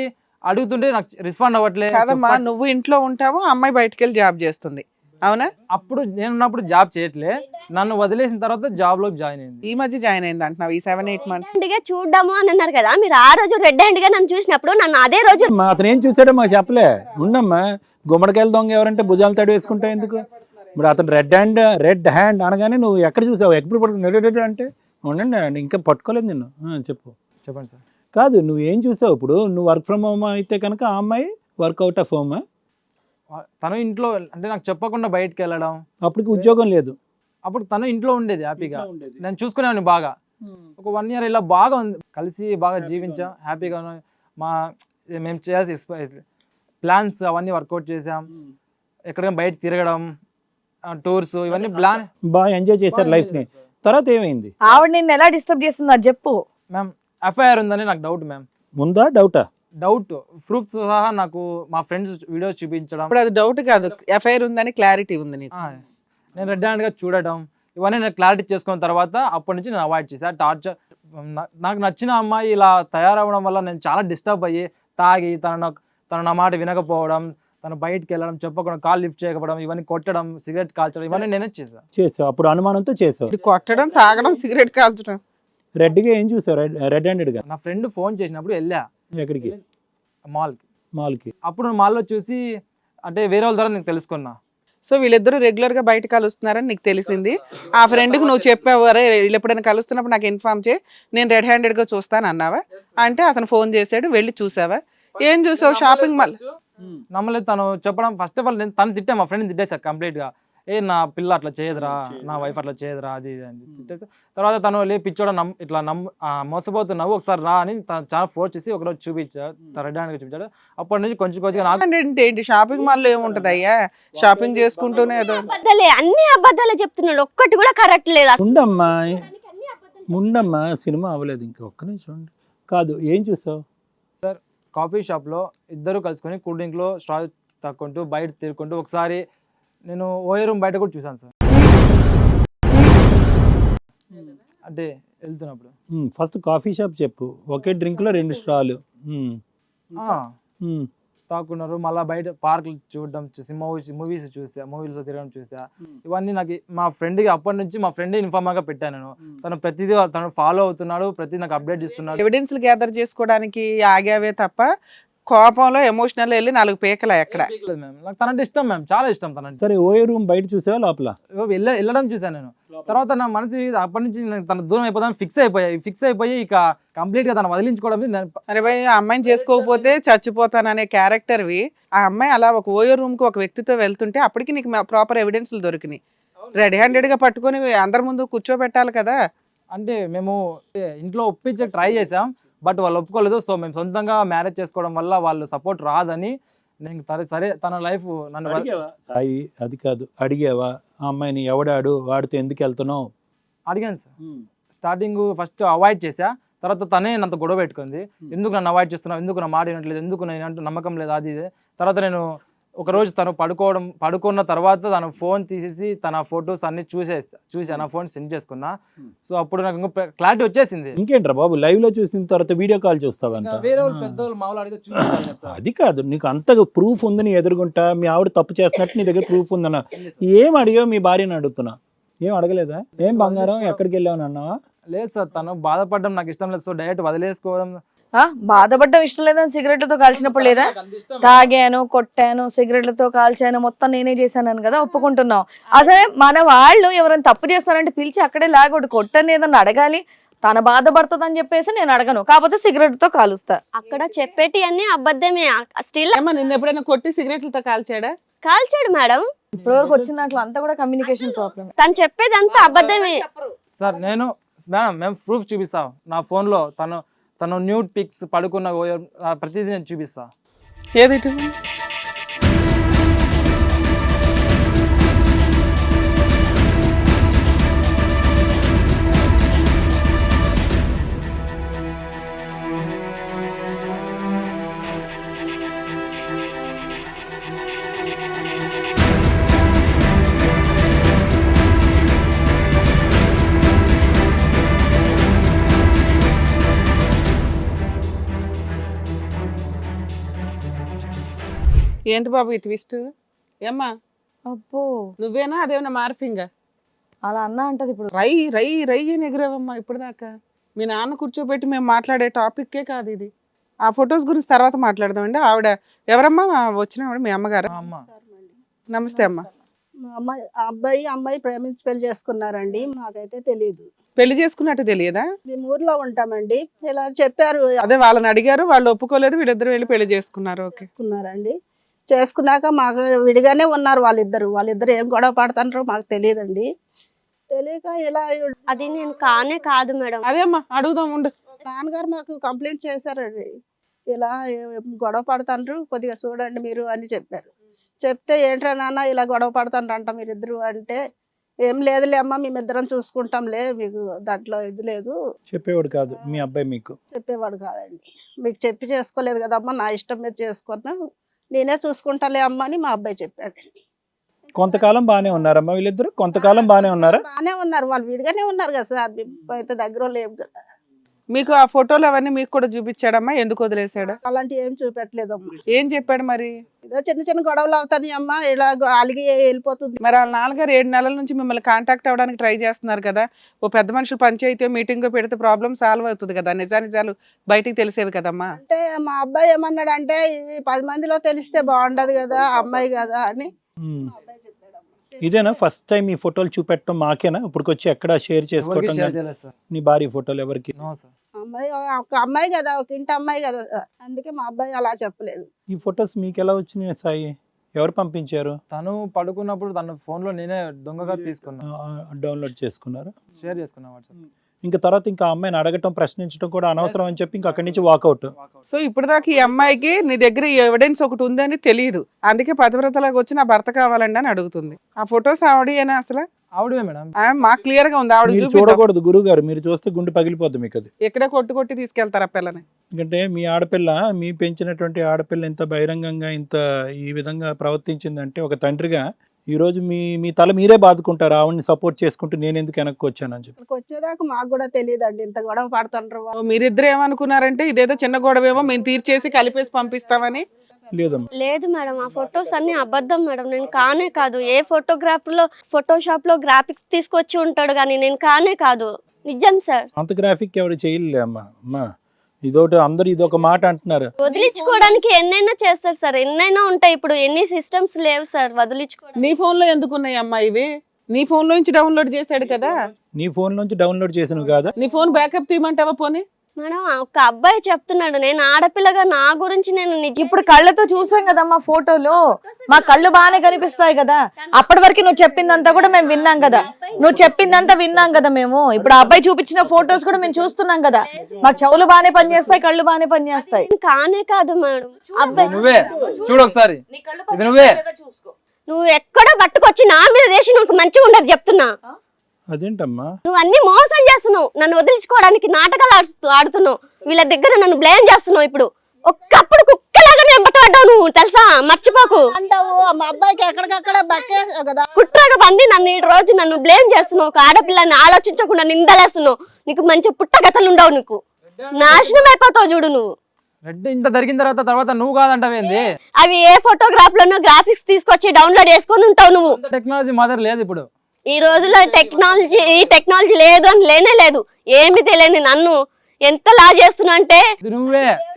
అడుగుతుంటే నాకు రెస్పాండ్ అవ్వట్లే. కాదమ్మా, నువ్వు ఇంట్లో ఉంటావు, అమ్మాయి బయటకు వెళ్ళి జాబ్ చేస్తుంది, అవునా? అప్పుడు నేనున్నప్పుడు జాబ్ చేయట్లే, నన్ను వదిలేసిన తర్వాత జాబ్ లోకి జాయిన్ అయింది. ఈ మధ్య జాయిన్ అయింది అంటున్నావు, ఈ 7-8 months. రెడ్ హ్యాండ్ గా చూడడము అని అన్నారు కదా, మీరు ఆ రోజు రెడ్ హ్యాండ్ గా నన్ను చూసినప్పుడు నన్ను అదే రోజు అతను ఏం చూసాడో మాకు చెప్పలే. ఉండమ్మా, గుమ్మడికాయల దొంగ ఎవరంటే భుజాలు తడి వేసుకుంటావు ఎందుకు? ఇప్పుడు అతను రెడ్ హ్యాండ్ అనగానే నువ్వు ఎక్కడ చూసావు? ఎప్పుడు పట్టుకుని అంటే ఉండండి, ఇంకా పట్టుకోలేదు నిన్ను. చెప్పండి సార్. కాదు, నువ్వు ఏం చూసావు? ఇప్పుడు నువ్వు వర్క్ ఫ్రమ్ హోమ్ అయితే కనుక ఆ అమ్మాయి వర్క్అవుట్ ఆఫ్ హోమ్. తను ఇంట్లో అంటే నాకు చెప్పకుండా బయటకు వెళ్ళడం. అప్పటికి ఉద్యోగం లేదు. అప్పుడు తను ఇంట్లో ఉండేది హ్యాపీగా, నేను చూసుకునేవాడిని బాగా. ఒక 1 year ఇలా బాగా ఉంది, కలిసి బాగా జీవించాం హ్యాపీగా. మేము చేయాల్సి ప్లాన్స్ అవన్నీ వర్కౌట్ చేసాం. ఎక్కడికైనా బయట తిరగడం, టూర్స్, ఇవన్నీ ప్లాన్ బాగా ఎంజాయ్ చేశారు లైఫ్ ని. తర్వాత ఏమైంది? ఆవిడ నిన్ను ఎలా డిస్టర్బ్ చేస్తుందో అది చెప్పు. మ్యామ్ ఎఫ్ఐఆర్ ఉందని నాకు డౌట్ మ్యామ్. ముందా డౌటా? డౌట్, ప్రూఫ్స్ సహా నాకు మా ఫ్రెండ్స్ వీడియోస్ చూపించడం. ఇప్పుడు అది డౌట్ కాదు, ఎఫ్ఐఆర్ ఉందని క్లారిటీ ఉంది నీకు. నేను రెడ్ హ్యాండ్గా చూడటం, ఇవన్నీ నేను క్లారిటీ చేసుకున్న తర్వాత అప్పటి నుంచి నేను అవాయిడ్ చేశాను టార్చర్. నాకు నచ్చిన అమ్మాయి ఇలా తయారవడం వల్ల నేను చాలా డిస్టర్బ్ అయ్యి తాగి తన నా మాట వినకపోవడం, తను బయటకు వెళ్ళడం, చెప్పకుండా కాల్ లిఫ్ట్ చేయకపోవడం, ఇవన్నీ కొట్టడం, సిగరెట్ కాల్చడం, ఇవన్నీ నేనే చేసావు. అప్పుడు అనుమానంతో చేసావు. ఇది కొట్టడం, తాగడం, సిగరెట్ కాల్చడం. రెడ్గా ఏం చూసావు? రెడ్ హ్యాండెడ్ గా నా ఫ్రెండ్ ఫోన్ చేసినప్పుడు వెళ్ళా. ఎక్కడికి? మాల్కి. అప్పుడు మాల్లో చూసి అంటే వేరే వాళ్ళ ద్వారా నేను తెలుసుకున్నా. సో వీళ్ళిద్దరూ రెగ్యులర్ గా బయట కలుస్తున్నారని నీకు తెలిసింది. ఆ ఫ్రెండ్ కి నువ్వు చెప్పావు, అరే వీళ్ళు ఎప్పుడైనా కలుస్తున్నప్పుడు నాకు ఇన్ఫార్మ్ చేయి, నేను రెడ్ హ్యాండెడ్ గా చూస్తాను అన్నావా? అంటే అతను ఫోన్ చేశాడు, వెళ్ళి చూసావా? ఏం చూసావు? Shopping mall. నమ్మలేదు. తను చెప్పడం ఫస్ట్ ఆఫ్ ఆల్ తను తిట్టా, మా ఫ్రెండ్ తిట్టేసా కంప్లీట్ గా. నా పిల్ల అట్లా చేయదురా, నా వైఫ్ అట్లా చేయదురా, అది ఇది అని తిట్టేసి తర్వాత తను పిచ్చోడ ఇట్లా మోసపోతున్నావు, ఒకసారి రా అని చాలా ఫోర్స్ చేసి ఒకరోజు చూపించాడు, రెడ్ హ్యాండ్ గా చూపించాడు. అప్పటి నుంచి కొంచెం నాకు ఏంటి షాపింగ్ మాల్ లో ఏముంటది అయ్యా? షాపింగ్ చేసుకుంటూనే ఏదో అబద్ధాలే, అన్ని అబద్ధాలే చెప్తున్నాడు, ఒక్కటి కూడా కరెక్ట్ లేదు. ఉండమ్మా, సినిమా అవ్వలేదు ఇంకా, ఒక్క నిమిషం. కాదు, ఏం చూసావు? సార్ కాఫీ షాప్లో ఇద్దరు కలుసుకొని కూల్ డ్రింక్లో స్ట్రా తాక్కుంటూ బయట తిరుగుకుంటూ, ఒకసారి నేను ఓయే రూమ్ బయట కూడా చూసాను సార్. అంటే వెళ్తున్నప్పుడు ఫస్ట్ కాఫీ షాప్ చెప్పు. ఒకే డ్రింక్ లో 2 స్ట్రాలు తాకున్నారు. మళ్ళీ బయట పార్కులు చూడడం, మూవీస్ చూసా, మూవీస్ తిరగడం చూసా. ఇవన్నీ నాకు మా ఫ్రెండ్కి అప్పటి నుంచి మా ఫ్రెండ్ ఇన్ఫార్మర్ గా పెట్టాను నేను. తను ప్రతిదీ తను ఫాలో అవుతున్నాడు, ప్రతి నాకు అప్డేట్ ఇస్తున్నాడు. ఎవిడెన్స్ గ్యాదర్ చేసుకోవడానికి ఆగావే తప్ప కోపంలో ఎమోషనల్ వెళ్ళి 4 పీకల ఎక్కడ లేదు మ్యామ్, నాకు తనంటే ఇష్టం మ్యామ్, చాలా ఇష్టం తనంటే. సరే ఓఏ రూమ్ బయట చూసావా లోపల? వెళ్ళడం చూసాను నేను. తర్వాత నా మనసు అప్పటి నుంచి నేను తన దూరం అయిపోతాను ఫిక్స్ అయిపోయి ఇక కంప్లీట్ గా తను వదిలించుకోవడం అరే భయ్, ఆ అమ్మాయిని చేసుకోకపోతే చచ్చిపోతాననే క్యారెక్టర్వి. ఆ అమ్మాయి అలా ఒక ఓయో రూమ్ కి ఒక వ్యక్తితో వెళ్తుంటే అప్పటికి నీకు ప్రాపర్ ఎవిడెన్స్లు దొరికినాయి. రెడీ హ్యాండెడ్ గా పట్టుకొని అందరి ముందు కూర్చోబెట్టాలి కదా. అంటే మేము ఇంట్లో ఒప్పించే ట్రై చేసాం, బట్ వాళ్ళు ఒప్పుకోలేదు. సో మేము సొంతంగా మ్యారేజ్ చేసుకోవడం వల్ల వాళ్ళు సపోర్ట్ రాదని నేను సరే తన లైఫ్ నన్ను సాయి అది కాదు, అడిగావా ఆ అమ్మాయిని ఎవడాడు వాడితో ఎందుకు వెళ్తున్నావు? అడిగాను సార్. స్టార్టింగ్ ఫస్ట్ అవాయిడ్ చేసా, తర్వాత తనే నాతో గొడవ పెట్టుకుంది. ఎందుకు నన్ను అవాయిడ్ చేస్తున్నావు, ఎందుకు నా మాట వినట్లేదు, ఎందుకు నేను అంటూ నమ్మకం లేదు, అది ఇదే. తర్వాత నేను ఒక రోజు తను పడుకున్న తర్వాత తన ఫోన్ తీసేసి తన ఫొటోస్ అన్ని చూసి నా ఫోన్ సెండ్ చేసుకున్నా. సో అప్పుడు నాకు ఇంకో క్లారిటీ వచ్చేసింది. ఇంకేంట్రా బాబు, లైవ్ లో చూసిన తర్వాత వీడియో కాల్ చూస్తావంట? వేరే వాళ్ళు పెద్దవాళ్ళు మామూలు అడిగితే చూపిస్తాను సార్. అది కాదు, నీకు అంతగా ప్రూఫ్ ఉంది నీ ఎదురుగుంటా, మీ ఆవిడ తప్పు చేస్తున్నట్టు నీ దగ్గర ప్రూఫ్ ఉందన్న. ఏం అడిగావు మీ భార్యని అడుగుతున్నా? ఏం అడగలేదా? ఏం బంగారం ఎక్కడికి వెళ్ళావు అన్నావా? లేదు సార్, తను బాధపడడం నాకు ఇష్టం లేదు. సో డైరెక్ట్ వదిలేసుకోవడం. బాధపడడం ఇష్టం లేదని సిగరెట్లతో కాల్చినప్పుడు లేదా? తాగాను, కొట్టాను, సిగరెట్లతో కాల్చాను, మొత్తం నేనే చేశాను కదా ఒప్పుకుంటున్నావు. అదే మన వాళ్ళు ఎవరైనా తప్పు చేస్తారంటే పిలిచి అక్కడే లాగొడు కొట్టని ఏదన్నా అడగాలి. తన బాధపడుతుందని చెప్పేసి నేను అడగను, కాకపోతే సిగరెట్ తో కాలుస్తా. అక్కడ చెప్పేటి అన్ని అబద్ధమే. స్టిల్ ఏమో నిన్న ఎప్పుడైనా కొట్టి సిగరెట్లతో కాల్చాడా? కాల్చాడు మేడం. ఇప్పటివరకు వచ్చిన దాంట్లో అంతా కూడా కమ్యూనికేషన్ ప్రాబ్లమ్. తను చెప్పేది అంతా అబద్ధమే. సార్ మేము ప్రూఫ్ చూపిస్తాం. నా ఫోన్లో తను న్యూడ్ పిక్స్ పడుకున్న ప్రతిదీ నేను చూపిస్తా. ఏది ఏంటి బాబు ఈ ట్విస్ట్? ఏమ్మా అబ్బో, నువ్వేనా అదేమన్నా మార్ఫింగా? అలా అన్నా అంటది ఇప్పుడు. రై రై రై అని ఎగిరావమ్మా ఇప్పుడు దాకా. మీ నాన్న కూర్చోబెట్టి మేము మాట్లాడే టాపిక్కే కాదు ఇది. ఆ ఫొటోస్ గురించి తర్వాత మాట్లాడదామండి. ఆవిడ ఎవరమ్మా వచ్చిన ఆవిడ? మీ అమ్మగారు? అమ్మ నమస్తే అమ్మా. మా అమ్మాయి ప్రేమించి పెళ్లి చేసుకున్నారండి. మాకైతే తెలియదు. పెళ్లి చేసుకున్నట్టు తెలియదా? మేము ఊర్లో ఉంటామండి. ఇలా చెప్పారు అదే వాళ్ళని అడిగారు, వాళ్ళు ఒప్పుకోలేదు, వీళ్ళిద్దరు వెళ్ళి పెళ్లి చేసుకున్నారు. ఓకే, చేసుకున్నారండి. చేసుకున్నాక మాకు విడిగానే ఉన్నారు వాళ్ళిద్దరు ఏం గొడవ పడుతున్నారో మాకు తెలియదండి. తెలియక ఇలా అది నేను కానే కాదు మేడం. అదే అమ్మా అడుగుదాం ఉండు. నాన్నగారు మాకు కంప్లైంట్ చేశారండి. ఇలా గొడవ పడుతుండ్రు, కొద్దిగా చూడండి మీరు అని చెప్పారు. చెప్తే ఏంట్రా నాన్న ఇలా గొడవ పడుతుండ్రంట మీరిద్దరు అంటే, ఏం లేదులే అమ్మ మేమిద్దరం చూసుకుంటాంలే, మీకు దాంట్లో ఇది లేదు. చెప్పేవాడు కాదు మీ అబ్బాయి మీకు? చెప్పేవాడు కాదండి. మీకు చెప్పి చేసుకోలేదు కదమ్మా, నా ఇష్టం మీద చేసుకున్నా, నేనే చూసుకుంటాలే అమ్మ అని మా అబ్బాయి చెప్పాడండి. కొంతకాలం బానే ఉన్నారమ్మా వీళ్ళిద్దరు? కొంతకాలం బానే ఉన్నారా? బాగానే ఉన్నారు, వాళ్ళు విడిగానే ఉన్నారు కదా సార్. అయితే దగ్గర లేవు కదా. మీకు ఆ ఫోటోలు అవన్నీ మీకు కూడా చూపించాడమ్మా? ఎందుకు వదిలేసాడు? అలాంటి ఏం చూపెట్టలేదమ్మా. ఏం చెప్పాడు మరి? ఏదో చిన్న గొడవలు అవుతాయి అమ్మా, ఇలా అలిగి వెళ్ళిపోతుంది. మరి వాళ్ళ నాన్నగారు 7 నెలల నుంచి మిమ్మల్ని కాంటాక్ట్ అవ్వడానికి ట్రై చేస్తున్నారు కదా. ఓ పెద్ద మనుషులు పంచాయతీ మీటింగ్ పెడితే ప్రాబ్లం సాల్వ్ అవుతుంది కదా. నిజాలు బయటికి తెలిసేవి కదమ్మా. అంటే మా అబ్బాయి ఏమన్నాడంటే, ఇవి 10 మందిలో తెలిస్తే బాగుండదు కదా అమ్మాయి కదా అని ఉమ్. మా అబ్బాయి చెప్పాడమ్మా. ఇదేనా ఫస్ట్ టైం ఈ ఫోటోలు చూపెట్టడం మాకేనా? ఇప్పటికొచ్చి ఎక్కడ షేర్ చేసుకోవటం? షేర్ చేయలేదు సార్. నీ భార్య ఫోటోలు ఎవరికి? No sir. అమ్మాయి ఒక అమ్మాయి కదా, ఒక ఇంటి అమ్మాయి కదా సార్. అందుకే మా అబ్బాయి అలా చెప్పలేదు. ఈ ఫొటోస్ మీకు ఎలా వచ్చినాయి సాయి? ఎవరు పంపించారు? తను పడుకున్నప్పుడు తన ఫోన్లో నేనే దొంగగా తీసుకున్నా, డౌన్లోడ్ చేసుకున్నారు, షేర్ చేసుకున్నా వాట్సాప్. ఇంకా తర్వాత ఇంకా అమ్మాయిని అడగటం ప్రశ్నించడం కూడా అనవసరం అని చెప్పి ఇంకా అక్కడి నుంచి వాకౌట్. సో ఇప్పుడు దాకా ఈ అమ్మాయికి నీ దగ్గర ఎవిడెన్స్ ఒకటి ఉందని తెలియదు, అందుకే పతివ్రతలాగా వచ్చి నా భర్త కావాలండి అని అడుగుతుంది. ఆ ఫొటోస్ ఆవిడేనా అసలు? ఆవిడే మేడం. మాకు క్లియర్ గా ఉంది. ఆవిడ మీరు చూడకూడదు గురువు గారు, మీరు చూస్తే గుండె పగిలిపోద్ది మీకు. అది ఎక్కడే కొట్టి తీసుకెళ్తారు ఆ పిల్లని. ఎందుకంటే మీ ఆడపిల్ల, మీ పెంచినటువంటి ఆడపిల్ల ఇంత బహిరంగంగా ఇంత ఈ విధంగా ప్రవర్తించిందంటే ఒక తండ్రిగా ఈరోజు మీ తల మీరే బాదుకుంటారు ఆవిడని సపోర్ట్ చేసుకుంటూ నేను ఎందుకు వెనక్కి వచ్చానని చెప్పి. ఇక్కడికి వచ్చేదాకా మాకు కూడా తెలియదండి ఇంత గొడవ పడుతుండ్రు. మీరిద్దరు ఏమనుకున్నారంటే ఇదేదో చిన్న గొడవేమో మేము తీర్చేసి కలిపేసి పంపిస్తామని. లేదమ్మా, లేదు మేడం, ఆ ఫొటోస్ అన్ని అబద్ధం మేడం. నేను కానే కాదు. ఏ ఫోటోషాప్ లో గ్రాఫిక్స్ తీసుకొచ్చి ఉంటాడు కానీ నేను కానే కాదు. నిజం సార్. అంత గ్రాఫిక్ ఎవరు చేయలే అమ్మా. ఇదొకటి అందరు ఇదొక మాట అంటున్నారు. వదిలించుకోవడానికి ఎన్నైనా చేస్తారు సార్, ఎన్నైనా ఉంటాయి. ఇప్పుడు ఎన్ని సిస్టమ్స్ లేవు సార్ వదిలించుకోవడానికి. నీ ఫోన్ లో ఎందుకు ఉన్నాయి అమ్మా ఇవి? నీ ఫోన్ లో నుంచి డౌన్లోడ్ చేశాడు కదా. నీ ఫోన్ నుంచి డౌన్లోడ్ చేసినవి కాదా? నీ ఫోన్ బ్యాకప్ తీయమంటావా పోనీ? మేడం ఒక అబ్బాయి చెప్తున్నాడు, నేను ఆడపిల్లగా నా గురించి నేను ఇప్పుడు కళ్ళతో చూసాం కదమ్మా ఫోటోలో, మా కళ్ళు బాగానే కనిపిస్తాయి కదా. అప్పటి వరకు నువ్వు చెప్పిందంతా కూడా మేము విన్నాం కదా, నువ్వు చెప్పిందంతా విన్నాం కదా మేము. ఇప్పుడు ఆ అబ్బాయి చూపించిన ఫోటోస్ కూడా మేము చూస్తున్నాం కదా, మా చెవులు బాగానే పనిచేస్తాయి, కళ్ళు బాగానే పనిచేస్తాయి. కానే కాదు మేడం, అబ్బాయి నువ్వే చూడు ఒకసారి, ఇది నువ్వే. నువ్వు ఎక్కడ పట్టుకొచ్చి నా మీద దేశం నాకు మంచిగా ఉండదు చెప్తున్నా. అదేంటమ్మా? నువ్వు అన్ని మోసం చేస్తున్నావు, నన్ను వదిలించుకోవడానికి నాటకాలు ఆడుతున్నావు, వీళ్ళ దగ్గర నన్ను బ్లేమ్ చేస్తున్నావు. ఇప్పుడు ఒక్కప్పుడు కుక్కలాగా నేను పట్టబడ్డావు నువ్వు, తెలుసా? మర్చిపోకు. అంటావు మా అబ్బాయికి ఎక్కడికక్కడ బక్కేసావు కదా. కుట్రగా పంది నన్ను ఈ రోజు నన్ను బ్లేమ్ చేస్తున్నావు, ఒక ఆడపిల్లని ఆలోచించకుండా నిందలేస్తున్నావు. నీకు మంచి పుట్టగతలు ఉండవు, నీకు నాశనం అయిపోతావు చూడు నువ్వు. రెడ్ ఇంత జరిగిన తర్వాత నువ్వు కాదంటావేంది? అవి ఏ ఫోటోగ్రాఫ్ లోనో గ్రాఫిక్స్ తీసుకొచ్చి డౌన్లోడ్ చేసుకొని ఉంటావు నువ్వు. టెక్నాలజీ మాత్రం లేదు ఇప్పుడు. ఈ రోజుల్లో టెక్నాలజీ లేదు అని లేనే లేదు. ఏమి తెలియని నన్ను ఎంత లా చేస్తున్నా అంటే,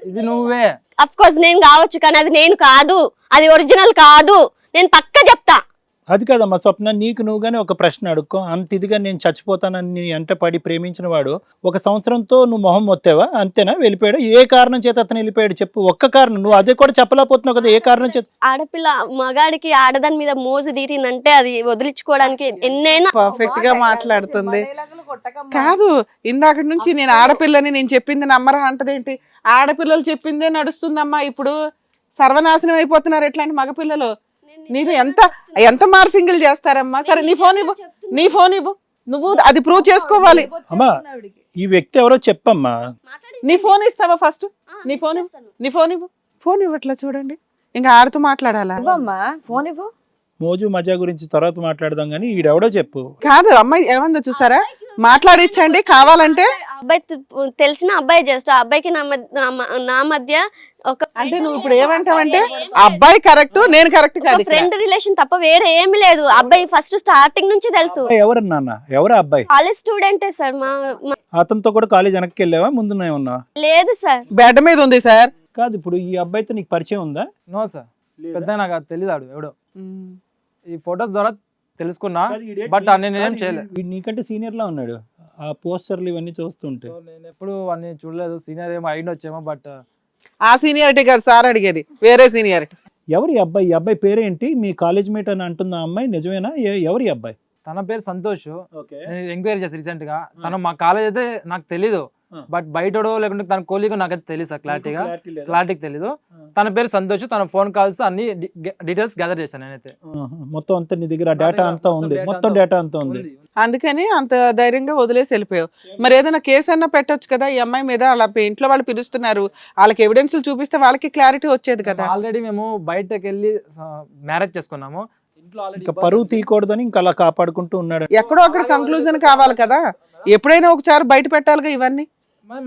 ఇది నువ్వే. అఫ్ కోర్స్ నేను కావచ్చు, కానీ అది నేను కాదు, అది ఒరిజినల్ కాదు, నేను పక్కా చెప్తా. అది కాదమ్మా స్వప్న, నీకు నువ్వుగానే ఒక ప్రశ్న అడుక్కో. అంత ఇదిగా నేను చచ్చిపోతానని నీ ఎంట పడి ప్రేమించిన వాడు 1 సంవత్సరంతో నువ్వు మొహం మొత్తావా? అంతేనా? వెళ్ళిపోయాడు? ఏ కారణం చేత అతను వెళ్ళిపోయాడు చెప్పు, ఒక్క కారణం. నువ్వు అదే కూడా చెప్పలేకపోతున్నావు కదా, ఏ కారణం చేత? ఆడపిల్ల మగాడికి ఆడదాని మీద మోజు తీరిందంటే అది వదిలించుకోవడానికి ఎన్నైనా. పర్ఫెక్ట్ గా మాట్లాడుతుంది. కాదు, ఇందాక నుంచి నేను ఆడపిల్లని, నేను చెప్పింది నమ్మరా అంటదేంటి? ఆడపిల్లలు చెప్పిందే నడుస్తుందమ్మా. ఇప్పుడు సర్వనాశనం అయిపోతున్నారు ఇట్లాంటి మగపిల్లలు. నీకు ఎంత మార్ఫింగ్లు చేస్తారమ్మా? సరే నీ ఫోన్ ఇవ్వు, నువ్వు అది ప్రూవ్ చేసుకోవాలి. అమ్మా ఈ వ్యక్తి ఎవరో చెప్పమ్మా. నీ ఫోన్ ఇస్తావా ఫస్ట్? నీ ఫోన్ ఇవ్వట్లా చూడండి, ఇంకా ఆడుతూ మాట్లాడాలా? ఇవ్వమ్మా ఫోన్ ఇవ్వు. మోజు మజా గురించి తర్వాత మాట్లాడదాం కానీ ఈడెవడో చెప్పు. కాదు, అమ్మాయి ఏమందో చూసారా? మాట్లాడిచ్చండి కావాలంటే. అబ్బాయి తెలిసిన అబ్బాయి, జస్ట్ ఆ అబ్బాయికి నా మధ్య ఒక అంటే నువ్వు ఇప్పుడు ఏమంటావంటే అబ్బాయి కరెక్ట్, నేను కరెక్ట్ కాదు. ఫ్రెండ్ రిలేషన్ తప్ప వేరే ఏమి లేదు. అబ్బాయి ఫస్ట్ స్టార్టింగ్ నుంచి తెలుసు. ఎవరు నాన్న? ఎవరు అబ్బాయి? కాలేజ్ స్టూడెంటే సార్. అతనితో కూడా కాలేజ్ వెనక్కి వెళ్ళావా? ముందునే ఉన్నా? లేదు సార్, బెడ్ మీద ఉంది సార్. కాదు, ఇప్పుడు ఈ అబ్బాయితో నీకు పరిచయం ఉందా? నో సార్, పెద్ద నాకు తెలియదు ఎవడో. ఈ ఫొటోస్ ద్వారా తెలుసుకున్నా, బట్ నేనేం చేయలేదు. నీకంటే సీనియర్ లా ఉన్నాడు, ఆ పోస్టర్లు ఇవన్నీ చూస్తుంటే. నేను ఎప్పుడు అన్ని చూడలేదు. సీనియర్ ఏమో అయిండొచ్చేమో, బట్ ఆ సీనియారిటీ కాదు సార్ అడిగేది, వేరే సీనియారిటీ. ఎవరి అబ్బాయి? ఈ అబ్బాయి పేరేంటి? మీ కాలేజ్ మేట్ అని అంటున్న అమ్మాయి నిజమేనా? ఎవరి అబ్బాయి? తన పేరు సంతోష్. నేను ఎంక్వైరీ చేసి రీసెంట్ గా, తను మా కాలేజ్ అయితే నాకు తెలీదు, బట్ బయటడో లేకుంటే తన కోలీగో నాకైతే తెలుసు సార్, క్లారిటీగా తెలీదు. తన పేరు సంతోష్. తన ఫోన్ కాల్స్ అన్ని డీటెయిల్స్ గ్యాదర్ చేశాను నేనైతే. మొత్తం అంతా నీ దగ్గర డేటా అంతా ఉంది, మొత్తం డేటా అంతా ఉంది. అందుకని అంత ధైర్యంగా వదిలేసి వెళ్ళిపోయావు. మరి ఏదైనా కేసు అన్నా పెట్టొచ్చు కదా ఈ అమ్మాయి మీద. అలా ఇంట్లో వాళ్ళు పిలుస్తున్నారు, వాళ్ళకి ఎవిడెన్స్లు చూపిస్తే వాళ్ళకి క్లారిటీ వచ్చేది కదా. ఆల్రెడీ మేము బయటకు వెళ్ళి మ్యారేజ్ చేసుకున్నాము. ఇంకా పరువు తీయకూడదని ఇంకా అలా కాపాడుకుంటూ ఉన్నాడు. ఎక్కడో అక్కడ కంక్లూజన్ కావాలి కదా, ఎప్పుడైనా ఒకసారి బయట పెట్టాలిగా ఇవన్నీ.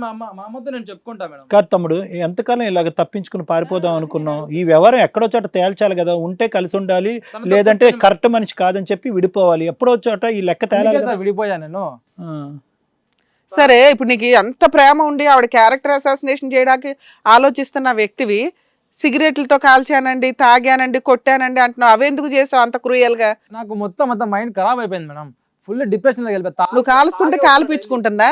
మా అమ్మతో నేను చెప్పుకుంటా మేడం. కాదు తమ్ముడు, ఎంతకాలం ఇలాగ తప్పించుకుని పారిపోదాం అనుకున్నాం? ఈ వ్యవహారం ఎక్కడో చోట తేల్చాలి కదా. ఉంటే కలిసి ఉండాలి, లేదంటే కరెక్ట్ మనిషి కాదని చెప్పి విడిపోవాలి. ఎప్పుడో చోట ఈ లెక్క తేలాలి. విడిపోయా నేను. సరే, ఇప్పుడు నీకు అంత ప్రేమ ఉండి ఆవిడ క్యారెక్టర్ అసాసినేషన్ చేయడానికి ఆలోచిస్తున్న వ్యక్తివి, సిగరెట్లతో కాల్చానండి, తాగానండి, కొట్టానండి అంటున్నావు. అవెందుకు చేసావు అంత క్రూయల్ గా? నాకు మొత్తం మైండ్ ఖరాబ్ అయిపోయింది మేడం. ఫుల్ డిప్రెషన్ లో వెళ్ళిపోతా. నువ్వు కాలుస్తుంటే కాలు పీల్చుకుంటుందా?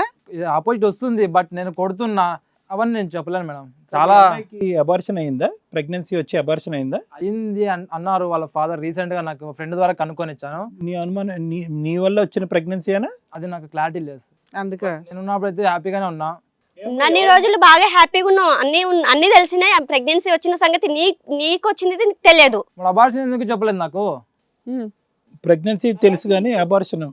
ఆపోజిట్ వస్తుంది, బట్ నేను కొడుతున్నా. అవన్నీ నేను చెప్పలేను మేడం. చాలా అబార్షన్ అయిందా? ప్రెగ్నెన్సీ వచ్చి అబార్షన్ అయిందా? అయింది అన్నారు వాళ్ళ ఫాదర్. రీసెంట్ గా నాకు ఫ్రెండ్ ద్వారా కనుక్కొని ఇచ్చాను. నీ అనుమానం నీ వల్ల వచ్చిన ప్రెగ్నెన్సీ అయినా? అది నాకు క్లారిటీ లేదు. అందుకే నేను ఉన్నప్పుడు అయితే హ్యాపీగానే ఉన్నా. అన్ని రోజులు బాగా హ్యాపీగా ఉన్నావు, అన్ని తెలిసినాయి. ప్రెగ్నెన్సీ వచ్చిన సంగతి నీకు వచ్చింది నీకు తెలియదు. అబార్షన్ ఎందుకు చెప్పలేదు నాకు? ప్రెగ్నెన్సీ తెలుసు కానీ అబార్షన్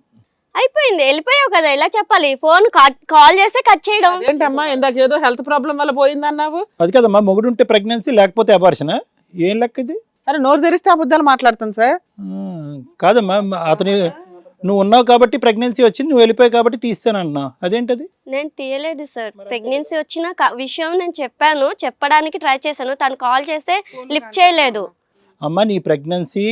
అయిపోయింది, వెళ్ళిపోయావు కదా, ఎలా చెప్పాలి? ఫోన్ కాల్ చేస్తే కట్ చేయడం ఏంటమ్మా? ఇందాక ఏదో హెల్త్ ప్రాబ్లం వల్ల పోయిందన్నావు. అది కదమ్మా, మొగుడుంటే ప్రెగ్నెన్సీ లేకపోతే అబార్షన్. ఏం లెక్క ఇది? అరే నోరు తెరిస్తే అబద్ధాలు మాట్లాడుతాను సార్. కాదమ్మా, అతని నువ్వు ఉన్నావు కాబట్టి ప్రెగ్నెన్సీ వచ్చింది, నువ్వు వెళ్ళిపోయావు కాబట్టి తీస్తాను అన్నావు. అదేంటది? నేను తీయలేదు సార్. ప్రెగ్నెన్సీ వచ్చిన విషయం నేను చెప్పాను, చెప్పడానికి ట్రై చేశాను. తను కాల్ చేస్తే లిఫ్ట్ చేయలేదు. అమ్మ నీ ప్రెగ్నెన్సీ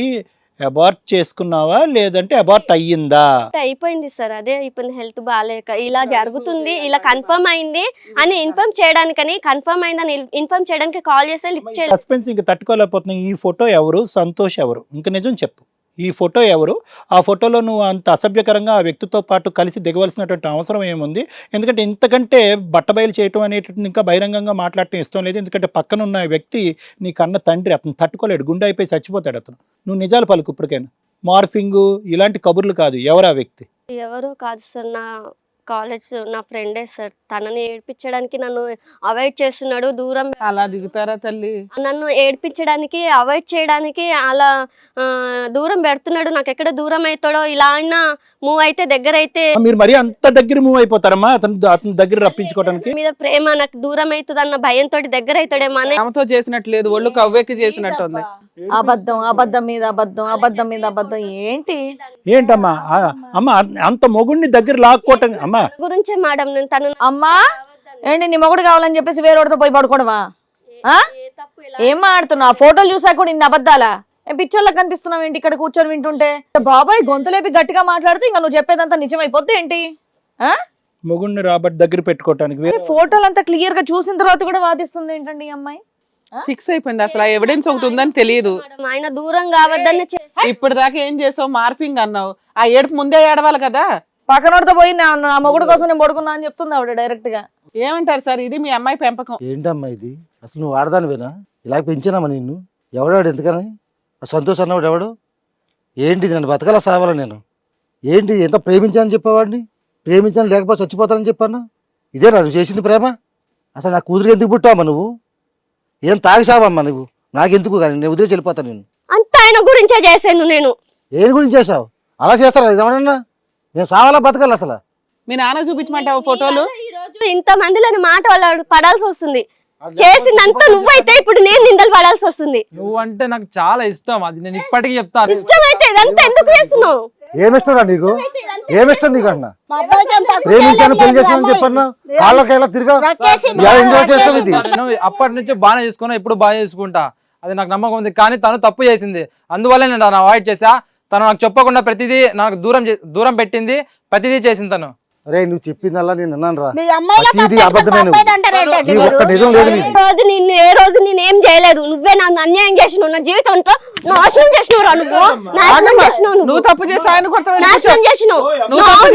అబార్ట్ చేసుకున్నావా లేదంటే అబార్ట్ అయ్యిందా? అయిపోయింది సార్, అదే అయిపోయింది. హెల్త్ బాగాలేక ఇలా జరుగుతుంది, ఇలా కన్ఫర్మ్ అయింది అని ఇన్ఫార్మ్ చేయడానికని, కన్ఫర్మ్ అయిందని ఇన్ఫార్మ్ చేయడానికి కాల్ చేస్తే లిఫ్ట్ చేయలేదు. సస్పెన్స్ ఇంకా తట్టుకోలేకపోతున్నా. ఈ ఫోటో ఎవరు? సంతోష్ ఎవరు? ఇంకా నిజం చెప్పు, ఈ ఫోటో ఎవరు? ఆ ఫోటోలో నువ్వు అంత అసభ్యకరంగా ఆ వ్యక్తితో పాటు కలిసి దిగవలసినటువంటి అవసరం ఏముంది? ఎందుకంటే ఇంతకంటే బట్టబయలు చేయటం అనేటువంటి ఇంకా బహిరంగంగా మాట్లాడటం ఇష్టం లేదు. ఎందుకంటే పక్కన ఉన్న వ్యక్తి నీ కన్న తండ్రి, అతను తట్టుకోలేడు, గుండె అయిపోయి చచ్చిపోతాడు అతను. నువ్వు నిజాలు పలుకు ఇప్పటికైనా. మార్ఫింగ్ ఇలాంటి కబుర్లు కాదు. ఎవరు ఆ వ్యక్తి? ఎవరో కాదు సార్, నా కాలేజ్ నా ఫ్రెండే సార్. తనని ఏడ్పించడానికి నన్ను అవాయిడ్ చేస్తున్నాడు, దూరం అలా దిగుతారా తల్లి? నన్ను ఏడ్పించడానికి, అవాయిడ్ చేయడానికి అలా దూరం పెడుతున్నాడు. నాకు ఎక్కడ దూరం అవుతాడో, ఇలా అయినా మూవ్ అయితే దగ్గర అయితే మీరు మరి అంత దగ్గర మూవ్ అయిపోతారమ్మా అతని దగ్గర రప్పించుకోవడానికి? మీద ప్రేమ, నాకు దూరం అవుతుంది అన్న భయంతో దగ్గర అవుతాడేమో అని. ఆమెతో చేసినట్టు లేదు, ఒళ్ళు కవ్వెక్కి చేసినట్టు ఉంది. అబద్ధం, అబద్ధం మీద అబద్ధం, అబద్ధం మీద అబద్ధం. ఏంటి ఏంటమ్మా అమ్మ అంత మొగుడిని దగ్గర లాక్కోవటం? అమ్మా గురించే మేడం, నేను తను అమ్మా ఏంటి నీ మొగుడు కావాలని చెప్పేసి వేరేవాడితో పోయి పడుకోవడమా? ఏం మాడుతున్నావు? ఆ ఫోటోలు చూసాక కూడా ఇన్ని అబద్ధాలా? పిక్చర్లకు కనిపిస్తున్నావు ఏంటి ఇక్కడ కూర్చొని వింటుంటే? బాబాయ్ గొంతులేపి గట్టిగా మాట్లాడితే ఇంకా నువ్వు చెప్పేదంతా నిజమైపోద్ది ఏంటి? మొగుడిని రాబట్టి దగ్గర పెట్టుకోవటానికి ఫోటోలు అంతా క్లియర్ గా చూసిన తర్వాత కూడా వాదిస్తుంది ఏంటండి ఈ అమ్మాయి? ఫిక్స్ అయిపోయింది, అసలు ఆ ఎవిడెన్స్ ఒకటి ఉందని తెలియదు. మేడం, ఆయన దూరం కావద్దని ఇప్పుడు దాకా ఏం చేసావు? మార్ఫింగ్ అన్నావు, ఆ ఏడుపు ముందే ఏడవాలి కదా. పక్కనోడితో పోయి నా మొగుడు కోసం నేను పడుకున్నా అని చెప్తుంది ఆవిడ డైరెక్ట్ గా. ఏమంటారు సార్, ఇది మీ అమ్మాయి పెంపకం? ఏంటమ్మా ఇది? అసలు నువ్వు ఆడదానివేనా? ఇలా పెంచినామా నిన్ను? ఎవడాడు? ఎందుకని ఆ సంతోష్ అన్నవాడు ఎవడు? ఏంటి నన్ను బతకాల సావాలా నేను? ఏంటి ఎంత ప్రేమించానని చెప్పేవాడిని? ప్రేమించాను లేకపోతే చచ్చిపోతానని చెప్పాను. ఇదే నువ్వు చేసింది ప్రేమ? అసలు నా కూతురు ఎందుకు పుట్టావమ్మా నువ్వు? ఏం తాగిసావమ్మా నువ్వు? నాకెందుకు కానీ నేను వదిలేసి వెళ్ళిపోతాను నేను. అంత ఆయన గురించే చేశాను నేను. ఏం గురించి చేసావు? అలా చేస్తారా ఇదేమన్నా? నేను సావాలా బతకాలి అసలు? మీ నాన్న చూపించమంటావు ఫోటోలు? ఈ రోజు ఇంత మందిలోని మాట వాళ్ళు పడాల్సి వస్తుంది. చేసిందంతా నువ్వైతే ఇప్పుడు నేను నిందలు పడాల్సి వస్తుంది. నువ్వు అంటే నాకు చాలా ఇష్టం, అది నేను ఇప్పటికీ చెప్తాను. ఇష్టమైతే ఇదంతా ఎందుకు చేస్తున్నావు? ఏమిష్టరా నీకు? ఏమిష్టం నీకు అన్న? ప్రేమించాను పెళ్లి చేసామని చెప్పన్నా వాళ్ళకైనా తిరిగా ఎంజాయ్ చేస్తాం. ఇది నేను అప్పటి నుంచి బాగానే చేసుకున్నా, ఇప్పుడు బాగా చేసుకుంటా, అది నాకు నమ్మకం ఉంది. కానీ తను తప్పు చేసింది, అందువల్ల నేను అవాయిడ్ చేసా. తను నాకు చెప్పకుండా ప్రతిదీ నాకు దూరం పెట్టింది, ప్రతిదీ చేసింది తను. అరే నువ్వు చెప్పిందల్లా నేను అన్నాను రా, మీ అమ్మాయిలా ఇది అబద్ధమే. నీ ఒక్క నిజం లేదు నీది. ఏ రోజు నేను ఏం చేయలేదు, నువ్వే నన్ను అన్యాయం చేసినావు, నా జీవితంతో నాశనం చేసినావు, నువ్వు నాశనం చేసినావు, నువ్వు తప్పు చేసి ఆయన కొడతావు. నాశనం చేసినావు,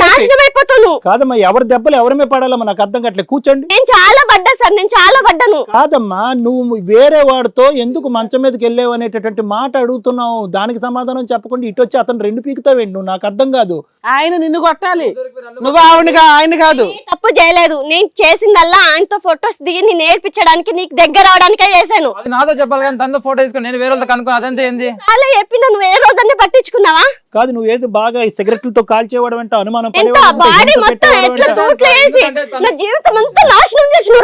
నాశనం అయిపోతావు. కాదమ్మా, ఎవరి దెబ్బలు ఎవరమే పడాలమ్మా? నాకు అర్థం కావట్లేదు. కూర్చోండి. నేను చాలా పడ్డా సార్, నేను చాలా పడ్డాను. కాదమ్మా, నువ్వు వేరే వాడితో ఎందుకు మంచం మీదకి వెళ్ళావు అనేటటువంటి మాట అడుగుతున్నావు. దానికి సమాధానం చెప్పకుండా ఇటు వచ్చి అతను రెండు పీకుతావేంటి నువ్వు? నాకు అర్థం కాదు. ఆయన నిన్ను కొట్టాలి, నువ్వు ఆవిడగా ఆయన కాదు. తప్పు చేయలేదు, నేను చేసిందల్లా ఆయనతో ఫొటోస్ దిగి నేను నేర్పించడానికి, నీకు దగ్గర అవడానికే చేశాను. అది నాతో చెప్పాలి కానీ తనతో ఫోటో తీసుకొని నేను వేరే వాళ్ళతో కనుక్కో, అదంతా ఏంది? చాలా చెప్పినా నువ్వు ఏ రోజన్నీ పట్టించుకున్నావా? కాదు, నువ్వు ఏది బాగా సిగరెట్లతో కాల్చేవాడు అంటే అనుమానం ఎంత బాడీ మొత్తం ఎట్లా తూట్లు వేసి నా జీవితం అంతా నాశనం చేసినావు.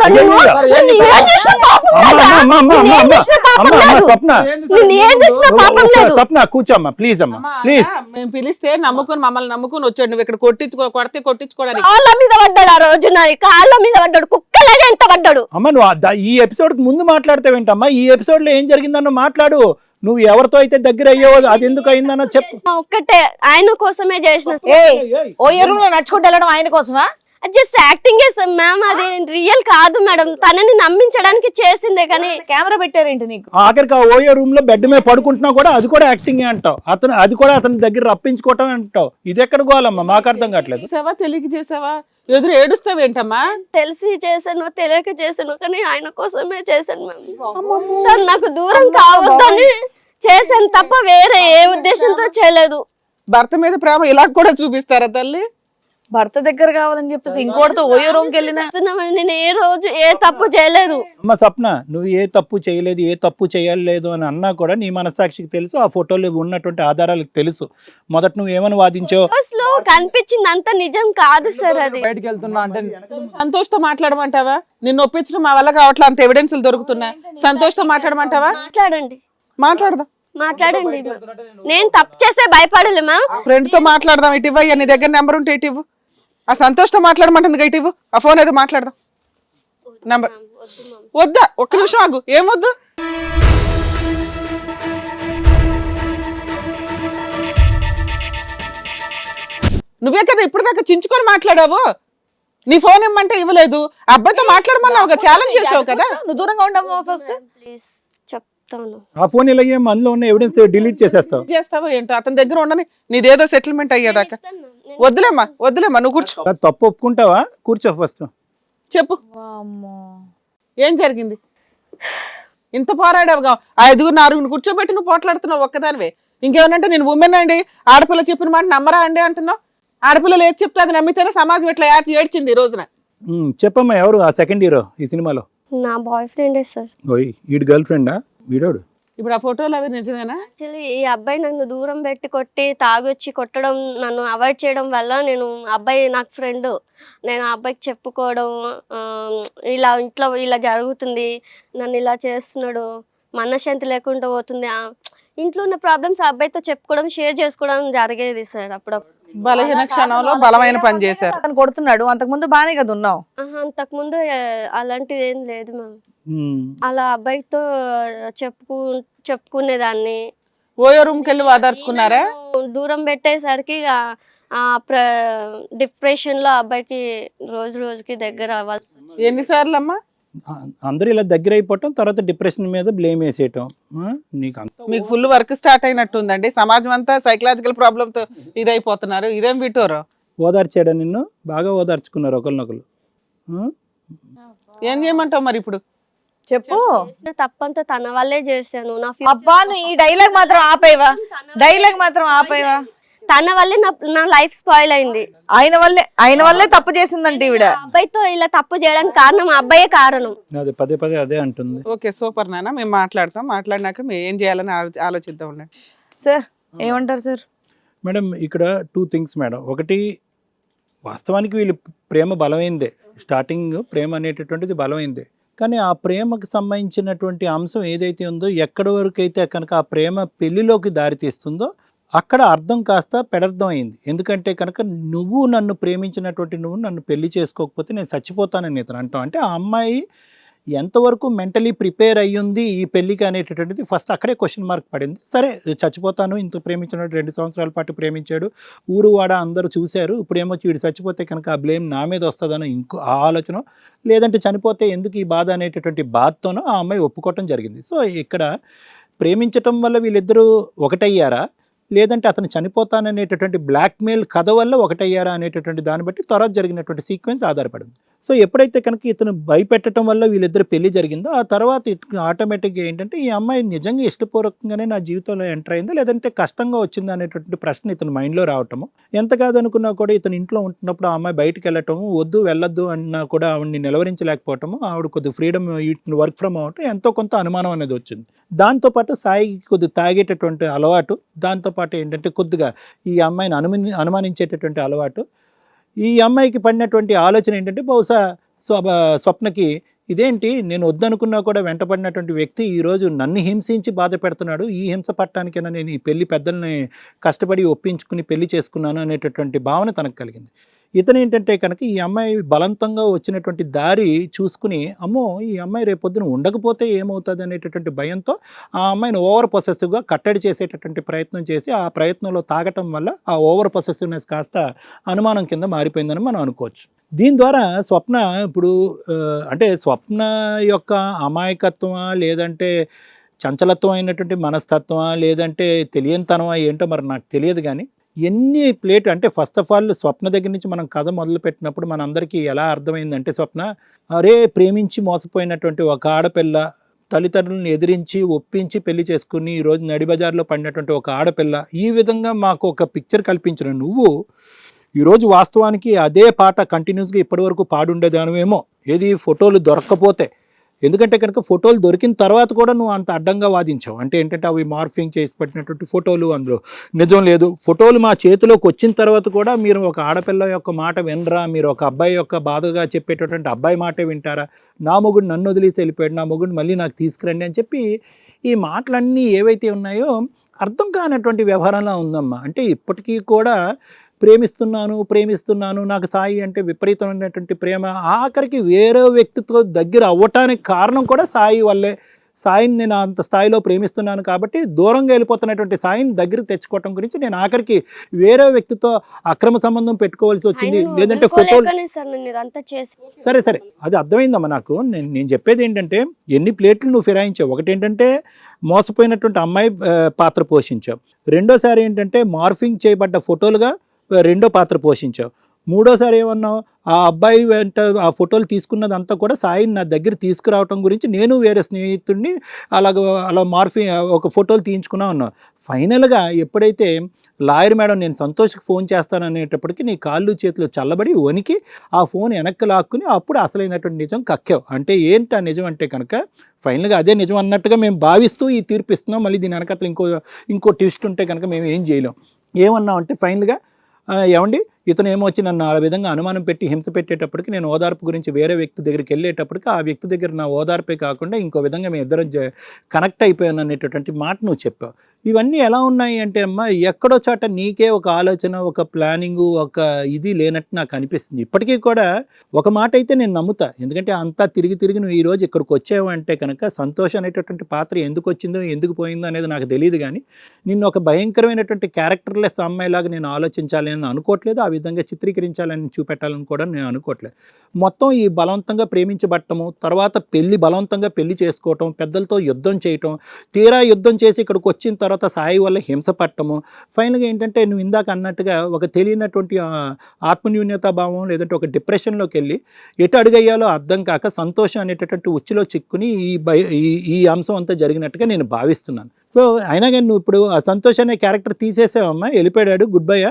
స్వప్న కూర్చోమ్మా ప్లీజ్. అమ్మా ప్లీజ్. మేము పిలిస్తే మమ్మల్ని నమ్ముకుని వచ్చాడు, నువ్వు ఇక్కడ కొడితే కొట్టించుకోవడానికి. కాళ్ళ మీద పడ్డాడు ఆ రోజు, నా కాళ్ళ మీద పడ్డాడు, కుక్కలాగే ఎంత పడ్డాడు. అమ్మ నువ్వు ఈ ఎపిసోడ్ ముందు మాట్లాడతావేంటమ్మా? ఈ ఎపిసోడ్ లో ఏం జరిగిందన్న మాట్లాడు. నువ్వు ఎవరితో అయితే దగ్గర అయ్యావో అది ఎందుకు అయిందన్న చెప్పు. ఒక్కటే ఆయన కోసమే చేసిన. ఓ ఎరువులో నడుచుకుంటూ వెళ్ళడం ఆయన కోసమా? జస్ట్ యాక్టింగ్ చేస్తాం మ్యామ్, అది రియల్ కాదు మేడం. తనని నమ్మించడానికి చేసిందే కానీ. కెమెరా పెట్టారేంటి నీకు? ఆఖరికి ఆ ఓయో రూమ్ లో బెడ్ మీద పడుకుంటున్నా కూడా అది కూడా యాక్టింగ్ అంటావు. అది కూడా అతని దగ్గర రప్పించుకోవటం అంటావు. ఇది ఎక్కడ గోలమ్మా? మాకు అర్థం కావట్లేదు. చేసావా తెలియక చేసావా? ఎదురు ఏడుస్తావేంటమ్మా? తెలిసి చేశాను, తెలియక చేశాను, కానీ ఆయన కోసమే చేశాను మ్యామ్. తను నాకు దూరం కావద్దని చేశాను తప్ప వేరే ఏ ఉద్దేశంతో చేయలేదు. భర్త మీద ప్రేమ ఇలా కూడా చూపిస్తారా తల్లి? భర్త దగ్గర కావాలని చెప్పేసి ఇంకోటితో ఓయో రూమ్కి వెళ్ళినా నేను ఏ రోజు ఏ తప్పు చేయలేదు. అమ్మ స్వప్న, నువ్వు ఏ తప్పు చేయలేదు, ఏ తప్పు చేయలేదు అని అన్నా కూడా నీ మనసాక్షికి తెలుసు, ఆ ఫోటోలో ఉన్నటువంటి ఆధారాలకు తెలుసు. మొదట నువ్వు ఏమని వాదించావు? లో కనిపించింది అంత నిజం కాదు సార్. అది బయటికి వెళ్తున్నా అంటే సంతోష్తో మాట్లాడమంటావా? నిన్ను ఒప్పించడం మా వల్ల కావట్లే, అంత ఎవిడెన్స్లు దొరుకుతున్నాయి. సంతోష్తో మాట్లాడమంటావా? మాట్లాడండి, మాట్లాడదాం. మాట్లాడండి. నేను తప్పు చేస్తే భయపడలే మ్యామ్. ఫ్రెండ్ తో మాట్లాడదాం. ఇటు ఇవ్వ, నీ దగ్గర నెంబర్ ఉంటే ఇటు ఇవ్వు. ఆ సంతోష్తో మాట్లాడమంటుంది, ఇటు ఇవ్వు. ఆ ఫోన్ ఏదో మాట్లాడదాం. నెంబర్ వద్దా? ఒక్క నిమిషం ఆగు. ఏమొద్దు? నువ్వే కదా ఇప్పుడు దాకా చించుకొని మాట్లాడావు. నీ ఫోన్ ఇమ్మంటే ఇవ్వలేదు, అబ్బాయితో మాట్లాడమన్నావు, ఛాలెంజ్ చేసావు కదా. నువ్వు దూరంగా ఉండమ్మా ఫస్ట్. ప్లీజ్ చెప్తాను. ఆ ఫోన్ ఇలా ఏం అందులో ఉన్న ఎవిడెన్స్ డిలీట్ చేసేస్తావు. చేస్తావో ఏంటో అతని దగ్గర ఉండని, నీదేదో సెటిల్మెంట్ అయ్యేదాకా. వద్దులేమ్మా వద్దులేమ్మా, నువ్వు కూర్చో. అది తప్పు ఒప్పుకుంటావా? కూర్చో ఫస్ట్. చెప్పు వామ్మో. ఏం జరిగింది. ఇంత పోరాడావుగా, ఆ 5-6 కూర్చోబెట్టి నువ్వు పోట్లాడుతున్నావు ఒక్కదానివే. ఇంకేమనంటే నేను ఉమెన్ అండి, ఆడపిల్ల చెప్పిన మాట నమ్మరా అండి అంటున్నావు. ఆడపిల్లలు ఏది చెప్తే అది నమ్మితేనే సమాజం ఇట్లా ఏడ్చింది ఈ రోజున. చెప్పమ్మా, ఎవరు ఆ సెకండ్ హీరో ఈ సినిమాలో? నా బాయ్ ఫ్రెండే సార్. ఓయ్, వీడి గర్ల్ ఫ్రెండా వీడోడు? ఇప్పుడు ఆ ఫోటోలు అవి నిజమేనా? యాక్చువల్లీ ఈ అబ్బాయి నన్ను దూరం పెట్టి కొట్టి తాగొచ్చి కొట్టడం, నన్ను అవాయిడ్ చేయడం వల్ల నేను అబ్బాయి నాకు ఫ్రెండ్, నేను ఆ అబ్బాయికి చెప్పుకోవడం, ఇలా ఇంట్లో ఇలా జరుగుతుంది, నన్ను ఇలా చేస్తున్నాడు, మనశ్శాంతి లేకుండా పోతుంది, ఇంట్లో ఉన్న ప్రాబ్లమ్స్ ఆ అబ్బాయితో చెప్పుకోవడం, షేర్ చేసుకోవడం జరిగేది సార్. అప్పుడప్పుడు బలహీన క్షణంలో బలమైన పని చేశారు. అతను కొడుతున్నాడు, అంతకుముందు బానే కదా ఉన్నావు. అంతకుముందు అలాంటిది ఏం లేదు మ్యామ్. అలా అబ్బాయితో చెప్పుకునేదాన్ని. ఓయో రూమ్కి వెళ్ళి వాదార్చుకున్నారా? దూరం పెట్టేసరికి డిప్రెషన్ లో అబ్బాయికి రోజు రోజుకి దగ్గర అవ్వాల్సి వచ్చింది. ఎన్నిసార్లు అమ్మా? అందరూ ఇలా దగ్గర అయిపోవటం, తర్వాత డిప్రెషన్ మీద బ్లేమ్ వేసేయటం. నీకు అంత మీకు ఫుల్ వర్క్ స్టార్ట్ అయినట్టుందండి. సమాజం అంతా సైకలాజికల్ ప్రాబ్లమ్ తో ఇదైపోతున్నారు. ఇదేం విటోరో. ఓదార్చాడా నిన్ను? బాగా ఓదార్చుకున్నారు ఒకరినొకరు. ఏం చేయమంటావు మరి ఇప్పుడు? చెప్పు. చేసిన తప్పంతా తన వల్లే చేశాను. నా అబ్బా, నువ్వు ఈ డైలాగ్ మాత్రం ఆపేవా? డైలాగ్ మాత్రం ఆపేవా? తన వల్లే నా లైఫ్ స్పాయిల్ అయింది. ఆయన వల్లే తప్పు చేసిందంటే ఈవిడ. అబ్బాయితో ఇలా తప్పు చేయడానికి కారణం ఆ అబ్బాయే కారణం. అదే పదే పదే అదే అంటుంది. ఓకే, సూపర్ నాన్న, మేము మాట్లాడతాం. మాట్లాడినాక మేము ఏం చేయాలని ఆలోచిద్దాం ఉండండి. సార్ ఏమంటారు సార్? మేడం, ఇక్కడ 2 థింగ్స్ మేడం. ఒకటి, వాస్తవానికి వీళ్ళు ప్రేమ బలమైందే, స్టార్టింగ్ ప్రేమ అనేటటువంటిది బలమైందే. కానీ ఆ ప్రేమకు సంబంధించినటువంటి అంశం ఏదైతే ఉందో, ఎక్కడి వరకు అయితే కనుక ఆ ప్రేమ పెళ్లిలోకి దారితీస్తుందో అక్కడ అర్థం కాస్త పెడర్థం అయింది. ఎందుకంటే కనుక నువ్వు నన్ను ప్రేమించినటువంటి నువ్వు నన్ను పెళ్లి చేసుకోకపోతే నేను చచ్చిపోతానని ఇతను అంటాం. అంటే ఆ అమ్మాయి ఎంతవరకు మెంటలీ ప్రిపేర్ అయ్యింది ఈ పెళ్లికి అనేటటువంటిది ఫస్ట్ అక్కడే క్వశ్చన్ మార్క్ పడింది. సరే, చచ్చిపోతాను, ఇంత ప్రేమించినట్టు 2 సంవత్సరాల పాటు ప్రేమించాడు, ఊరు వాడ అందరూ చూశారు, ఇప్పుడేమో వీడు చచ్చిపోతే కనుక ఆ బ్లేమ్ నా మీద వస్తుందని ఇంకో ఆలోచన, లేదంటే చనిపోతే ఎందుకు ఈ బాధ అనేటటువంటి బాధతోనో ఆ అమ్మాయి ఒప్పుకోవటం జరిగింది. సో ఇక్కడ ప్రేమించటం వల్ల వీళ్ళిద్దరూ ఒకటయ్యారా, లేదంటే అతను చనిపోతాననేటటువంటి బ్లాక్మెయిల్ కథ వల్ల ఒకటయ్యారా అనేటటువంటి దాన్ని బట్టి తర్వాత జరిగినటువంటి సీక్వెన్స్ ఆధారపడింది. సో ఎప్పుడైతే కనుక ఇతను భయపెట్టడం వల్ల వీళ్ళిద్దరు పెళ్లి జరిగిందో, ఆ తర్వాత ఆటోమేటిక్గా ఏంటంటే ఈ అమ్మాయి నిజంగా ఇష్టపూర్వకంగానే నా జీవితంలో ఎంటర్ అయిందా, లేదంటే కష్టంగా వచ్చిందా అనేటటువంటి ప్రశ్న ఇతను మైండ్లో రావటము. ఎంత కాదనుకున్నా కూడా ఇతను ఇంట్లో ఉంటున్నప్పుడు ఆ అమ్మాయి బయటకు వెళ్ళటము, వద్దు వెళ్ళొద్దు అన్నా కూడా ఆవిడని నిలవరించలేకపోవటము, ఆవిడ కొద్ది ఫ్రీడమ్ వర్క్ ఫ్రమ్ అవటం, ఎంతో కొంత అనుమానం అనేది వచ్చింది. దాంతోపాటు సాయికి కొద్ది తాగేటటువంటి అలవాటు, దాంతోపాటు ఏంటంటే కొద్దిగా ఈ అమ్మాయిని అనుమానించేటటువంటి అలవాటు, ఈ అమ్మాయికి పడినటువంటి ఆలోచన ఏంటంటే బహుశా స్వప్నకి ఇదేంటి, నేను వద్దనుకున్నా కూడా వెంటపడినటువంటి వ్యక్తి ఈరోజు నన్ను హింసించి బాధ పెడుతున్నాడు, ఈ హింస పట్టడానికైనా నేను ఈ పెళ్లి పెద్దల్ని కష్టపడి ఒప్పించుకుని పెళ్లి చేసుకున్నాను అనేటటువంటి భావన తనకు కలిగింది. ఇతను ఏంటంటే కనుక ఈ అమ్మాయి బలవంతంగా వచ్చినటువంటి దారి చూసుకుని, అమ్మో ఈ అమ్మాయి రేపొద్దున ఉండకపోతే ఏమవుతుంది అనేటటువంటి భయంతో ఆ అమ్మాయిని ఓవర్ పొసెసివ్గా కట్టడి చేసేటటువంటి ప్రయత్నం చేసి, ఆ ప్రయత్నంలో తాగటం వల్ల ఆ ఓవర్ పొసెసివ్నెస్ కాస్త అనుమానం కింద మారిపోయిందని మనం అనుకోవచ్చు. దీని ద్వారా స్వప్న ఇప్పుడు అంటే స్వప్న యొక్క అమాయకత్వమా, లేదంటే చంచలత్వం అయినటువంటి మనస్తత్వమా, లేదంటే తెలియనితనమా ఏంటో మరి నాకు తెలియదు. కానీ ఎన్ని ప్లేట్ అంటే ఫస్ట్ ఆఫ్ ఆల్ స్వప్న దగ్గర నుంచి మనం కథ మొదలు పెట్టినప్పుడు మనందరికీ ఎలా అర్థమైందంటే, స్వప్న అరే ప్రేమించి మోసపోయినటువంటి ఒక ఆడపిల్ల, తల్లిదండ్రులను ఎదిరించి ఒప్పించి పెళ్లి చేసుకుని ఈరోజు నడిబజార్లో పడినటువంటి ఒక ఆడపిల్ల, ఈ విధంగా మాకు ఒక పిక్చర్ కల్పించిన నువ్వు ఈరోజు వాస్తవానికి అదే పాట కంటిన్యూస్గా ఇప్పటివరకు పాడుండేదానివేమో, ఏది ఫోటోలు దొరక్కపోతే. ఎందుకంటే కనుక ఫోటోలు దొరికిన తర్వాత కూడా నువ్వు అంత అడ్డంగా వాదించావు. అంటే ఏంటంటే అవి మార్ఫింగ్ చేసి పెట్టినటువంటి ఫోటోలు, అందులో నిజం లేదు. ఫోటోలు మా చేతిలోకి వచ్చిన తర్వాత కూడా మీరు ఒక ఆడపిల్ల యొక్క మాట వినరా, మీరు ఒక అబ్బాయి యొక్క బాధగా చెప్పేటటువంటి అబ్బాయి మాటే వింటారా, నా మొగుడు నన్ను వదిలేసి వెళ్ళిపోయాడు, నా మొగుడు మళ్ళీ నాకు తీసుకురండి అని చెప్పి ఈ మాటలన్నీ ఏవైతే ఉన్నాయో అర్థం కానటువంటి వ్యవహారంలా ఉందమ్మా. అంటే ఇప్పటికీ కూడా ప్రేమిస్తున్నాను, నాకు సాయి అంటే విపరీతమైనటువంటి ప్రేమ, ఆఖరికి వేరే వ్యక్తితో దగ్గర అవ్వటానికి కారణం కూడా సాయి వల్లే, సాయిని నేను అంత స్థాయిలో ప్రేమిస్తున్నాను కాబట్టి దూరంగా వెళ్ళిపోతున్నటువంటి సాయిని దగ్గరికి తెచ్చుకోవటం గురించి నేను ఆఖరికి వేరే వ్యక్తితో అక్రమ సంబంధం పెట్టుకోవాల్సి వచ్చింది, ఆయనను లేదంటే ఫోటోలు. వదులుకోలేకనే సార్ నేను ఇదంతా చేసి. సరే సరే, అది అర్థమైందమ్మా నాకు. నేను చెప్పేది ఏంటంటే ఎన్ని ప్లేట్లు నువ్వు ఫిరాయించావు. ఒకటి ఏంటంటే మోసపోయినటువంటి అమ్మాయి పాత్ర పోషించావు. రెండోసారి ఏంటంటే మార్ఫింగ్ చేయబడ్డ ఫోటోలుగా రెండో పాత్ర పోషించావు. మూడోసారి ఏమన్నావు, ఆ అబ్బాయి వెంట ఆ ఫోటోలు తీసుకున్నదంతా కూడా సాయిని నా దగ్గర తీసుకురావటం గురించి నేను వేరే స్నేహితుడిని అలా మార్ఫింగ్ ఒక ఫోటోలు తీయించుకున్నా ఉన్నావు. ఫైనల్గా ఎప్పుడైతే లాయర్ మేడం నేను సంతోష్కి ఫోన్ చేస్తాను అనేటప్పటికి నీ కాళ్ళు చేతులు చల్లబడి వణికి ఆ ఫోన్ వెనక్కి లాక్కుని అప్పుడు అసలైనటువంటి నిజం కక్కావు. అంటే ఏంటి ఆ నిజం అంటే కనుక ఫైనల్గా అదే నిజం అన్నట్టుగా మేము భావిస్తూ ఈ తీర్పు ఇస్తున్నాం. మళ్ళీ దీని వెనకతలు ఇంకో ట్విస్ట్ ఉంటే కనుక మేము ఏం చేయలేం. ఏమన్నాం అంటే ఫైనల్గా ఏమండి ఇతను ఏమొచ్చి నన్ను ఆ విధంగా అనుమానం పెట్టి హింస పెట్టేటప్పటికి నేను ఓదార్పు గురించి వేరే వ్యక్తి దగ్గరికి వెళ్ళేటప్పటికి ఆ వ్యక్తి దగ్గర నా ఓదార్పే కాకుండా ఇంకో విధంగా మేము ఇద్దరం కనెక్ట్ అయిపోయాను అనేటటువంటి మాట నువ్వు చెప్పావు. ఇవన్నీ ఎలా ఉన్నాయి అంటే అమ్మా ఎక్కడో చోట నీకే ఒక ఆలోచన, ఒక ప్లానింగు, ఒక ఇది లేనట్టు నాకు అనిపిస్తుంది. ఇప్పటికీ కూడా ఒక మాట అయితే నేను నమ్ముతా. ఎందుకంటే అంతా తిరిగి నువ్వు ఈరోజు ఇక్కడికి వచ్చావు అంటే కనుక సంతోష్ అనేటటువంటి పాత్ర ఎందుకు వచ్చిందో ఎందుకు పోయిందో అనేది నాకు తెలియదు. కానీ నిన్ను ఒక భయంకరమైనటువంటి క్యారెక్టర్లెస్ అమ్మాయిలాగా నేను ఆలోచించాలి అని అనుకోవట్లేదు, ఆ విధంగా చిత్రీకరించాలని చూపెట్టాలని కూడా నేను అనుకోవట్లేదు. మొత్తం ఈ బలవంతంగా ప్రేమించబట్టము, తర్వాత బలవంతంగా పెళ్లి చేసుకోవటం, పెద్దలతో యుద్ధం చేయటం, తీరా యుద్ధం చేసి ఇక్కడికి వచ్చిన తర్వాత సాయి వల్ల హింస పట్టము, ఫైనల్గా ఏంటంటే నువ్వు ఇందాక అన్నట్టుగా ఒక తెలియనటువంటి ఆత్మన్యూన్యతా భావం లేదంటే ఒక డిప్రెషన్లోకి వెళ్ళి ఎటు అడుగయ్యాలో అర్థం కాక సంతోషం అనేటటువంటి ఉచ్చులో చిక్కుని ఈ అంశం అంతా జరిగినట్టుగా నేను భావిస్తున్నాను. సో అయినా కానీ నువ్వు ఇప్పుడు ఆ సంతోష్ అనే క్యారెక్టర్ తీసేసావమ్మా, వెళ్ళిపోయాడు, గుడ్ బై.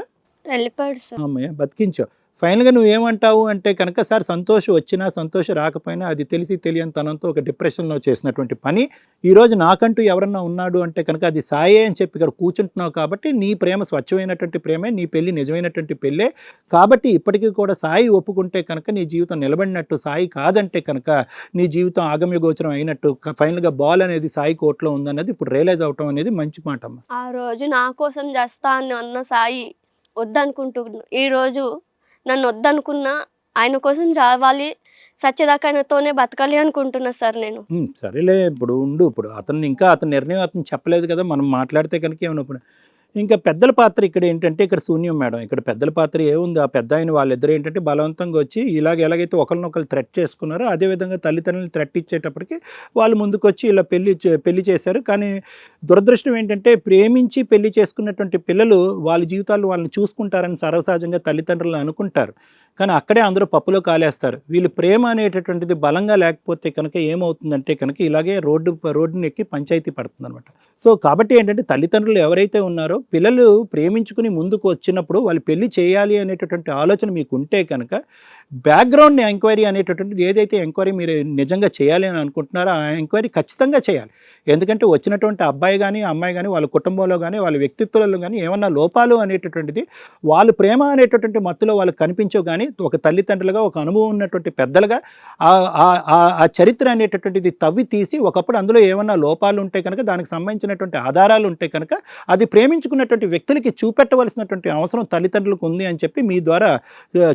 వెళ్ళిపోయాడు సార్. అమ్మయ్య బతికించావు. ఫైనల్గా నువ్వేమంటావు అంటే కనుక సార్ సంతోష్ వచ్చినా సంతోష్ రాకపోయినా అది తెలిసి తెలియని తనంతో ఒక డిప్రెషన్లో చేసినటువంటి పని ఈరోజు నాకంటూ ఎవరన్నా ఉన్నాడు అంటే కనుక అది సాయే అని చెప్పి ఇక్కడ కూర్చుంటున్నావు కాబట్టి నీ ప్రేమ స్వచ్ఛమైనటువంటి ప్రేమే, నీ పెళ్ళి నిజమైనటువంటి పెళ్ళే కాబట్టి ఇప్పటికీ కూడా సాయి ఒప్పుకుంటే కనుక నీ జీవితం నిలబడినట్టు, సాయి కాదంటే కనుక నీ జీవితం ఆగమ్య గోచరం అయినట్టు. ఫైనల్గా బాల్ అనేది సాయి కోర్టులో ఉందన్నది ఇప్పుడు రియలైజ్ అవటం అనేది మంచి మాట అమ్మ. ఆ రోజు నా కోసం చేస్తా అని అన్న సాయి వద్దనుకుంటున్నా, ఈరోజు నన్ను వద్దనుకున్నా ఆయన కోసం చావాలి, సత్యదాకా ఆయనతోనే బతకాలి అనుకుంటున్నా సార్ నేను. సరేలే ఇప్పుడు ఉండు, ఇప్పుడు అతని నిర్ణయం అతను చెప్పలేదు కదా, మనం మాట్లాడితే కనుక ఏమన్నా. ఇప్పుడు ఇంకా పెద్దల పాత్ర ఇక్కడ ఏంటంటే ఇక్కడ శూన్యం మేడం. ఇక్కడ పెద్దల పాత్ర ఏముంది, ఆ పెద్ద ఆయన వాళ్ళిద్దరు ఏంటంటే బలవంతంగా వచ్చి ఎలాగైతే ఒకరినొకరు థ్రెట్ చేసుకున్నారో అదేవిధంగా తల్లిదండ్రులు థ్రెట్ ఇచ్చేటప్పటికి వాళ్ళు ముందుకు వచ్చి ఇలా పెళ్లి చేశారు. కానీ దురదృష్టం ఏంటంటే ప్రేమించి పెళ్లి చేసుకున్నటువంటి పిల్లలు వాళ్ళ జీవితాలు వాళ్ళని చూసుకుంటారని సర్వసహజంగా తల్లిదండ్రులు అనుకుంటారు. కానీ అక్కడే అందరూ పప్పులో కాలేస్తారు. వీళ్ళు ప్రేమ అనేటటువంటిది బలంగా లేకపోతే కనుక ఏమవుతుందంటే కనుక ఇలాగే రోడ్డుని ఎక్కి పంచాయతీ పడుతుంది అనమాట. సో కాబట్టి ఏంటంటే తల్లిదండ్రులు ఎవరైతే ఉన్నారో పిల్లలు ప్రేమించుకుని ముందుకు వచ్చినప్పుడు వాళ్ళు పెళ్లి చేయాలి అనేటటువంటి ఆలోచన మీకు ఉంటే కనుక బ్యాక్గ్రౌండ్ ఎంక్వైరీ అనేటటువంటిది ఏదైతే ఎంక్వైరీ మీరు నిజంగా చేయాలి అని అనుకుంటున్నారో ఆ ఎంక్వైరీ ఖచ్చితంగా చేయాలి. ఎందుకంటే వచ్చినటువంటి అబ్బాయి కానీ అమ్మాయి కానీ వాళ్ళ కుటుంబంలో కానీ వాళ్ళ వ్యక్తిత్వాలలో కానీ ఏమన్నా లోపాలు అనేటటువంటిది వాళ్ళు ప్రేమ అనేటటువంటి మత్తులో వాళ్ళకి కనిపించవు. కానీ ఒక తల్లిదండ్రులుగా ఒక అనుభవం ఉన్నటువంటి పెద్దలుగా ఆ చరిత్ర అనేటటువంటిది తవ్వి తీసి ఒకప్పుడు అందులో ఏమన్నా లోపాలు ఉంటే కనుక దానికి సంబంధించినటువంటి ఆధారాలు ఉంటే కనుక అది ప్రేమించుకున్నటువంటి వ్యక్తులకి చూపెట్టవలసినటువంటి అవసరం తల్లిదండ్రులకు ఉంది అని చెప్పి మీ ద్వారా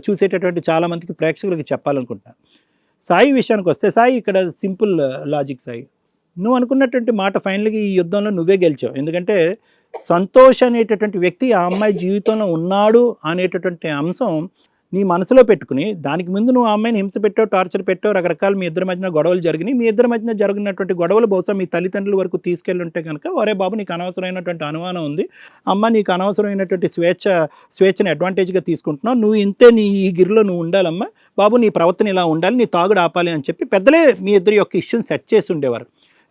చూసేటటువంటి చాలామందికి ప్రేక్షకులకి చెప్పాలనుకుంటున్నాను. సాయి విషయానికి వస్తే సాయి ఇక్కడ సింపుల్ లాజిక్ సాయి, నువ్వు అనుకున్నటువంటి మాట ఫైనల్గా ఈ యుద్ధంలో నువ్వే గెలిచావు. ఎందుకంటే సంతోష్ అనేటటువంటి వ్యక్తి ఆ అమ్మాయి జీవితంలో ఉన్నాడు అనేటటువంటి అంశం నీ మనసులో పెట్టుకుని దానికి ముందు నువ్వు ఆ అమ్మాయిని హింస పెట్టావు, టార్చర్ పెట్టావు, రకరకాల మీ ఇద్దరి మధ్యన గొడవలు జరిగినాయి. మీ ఇద్దరి మధ్యన జరిగినటువంటి గొడవలు బహుశా మీ తల్లిదండ్రుల వరకు తీసుకెళ్ళి ఉంటే కనుక ఒరే బాబు నీకు అనవసరమైనటువంటి అనుమానం ఉంది, అమ్మ నీకు అనవసరమైనటువంటి స్వేచ్ఛని అడ్వాంటేజ్గా తీసుకుంటున్నావు, నువ్వు ఇంతే నీ ఈ గిరిలో నువ్వు ఉండాలమ్మా బాబు, నీ ప్రవర్తన ఇలా ఉండాలి, నీ తాగుడు ఆపాలి అని చెప్పి పెద్దలే మీ ఇద్దరి యొక్క ఇష్యూని సెట్ చేసి ఉండేవారు.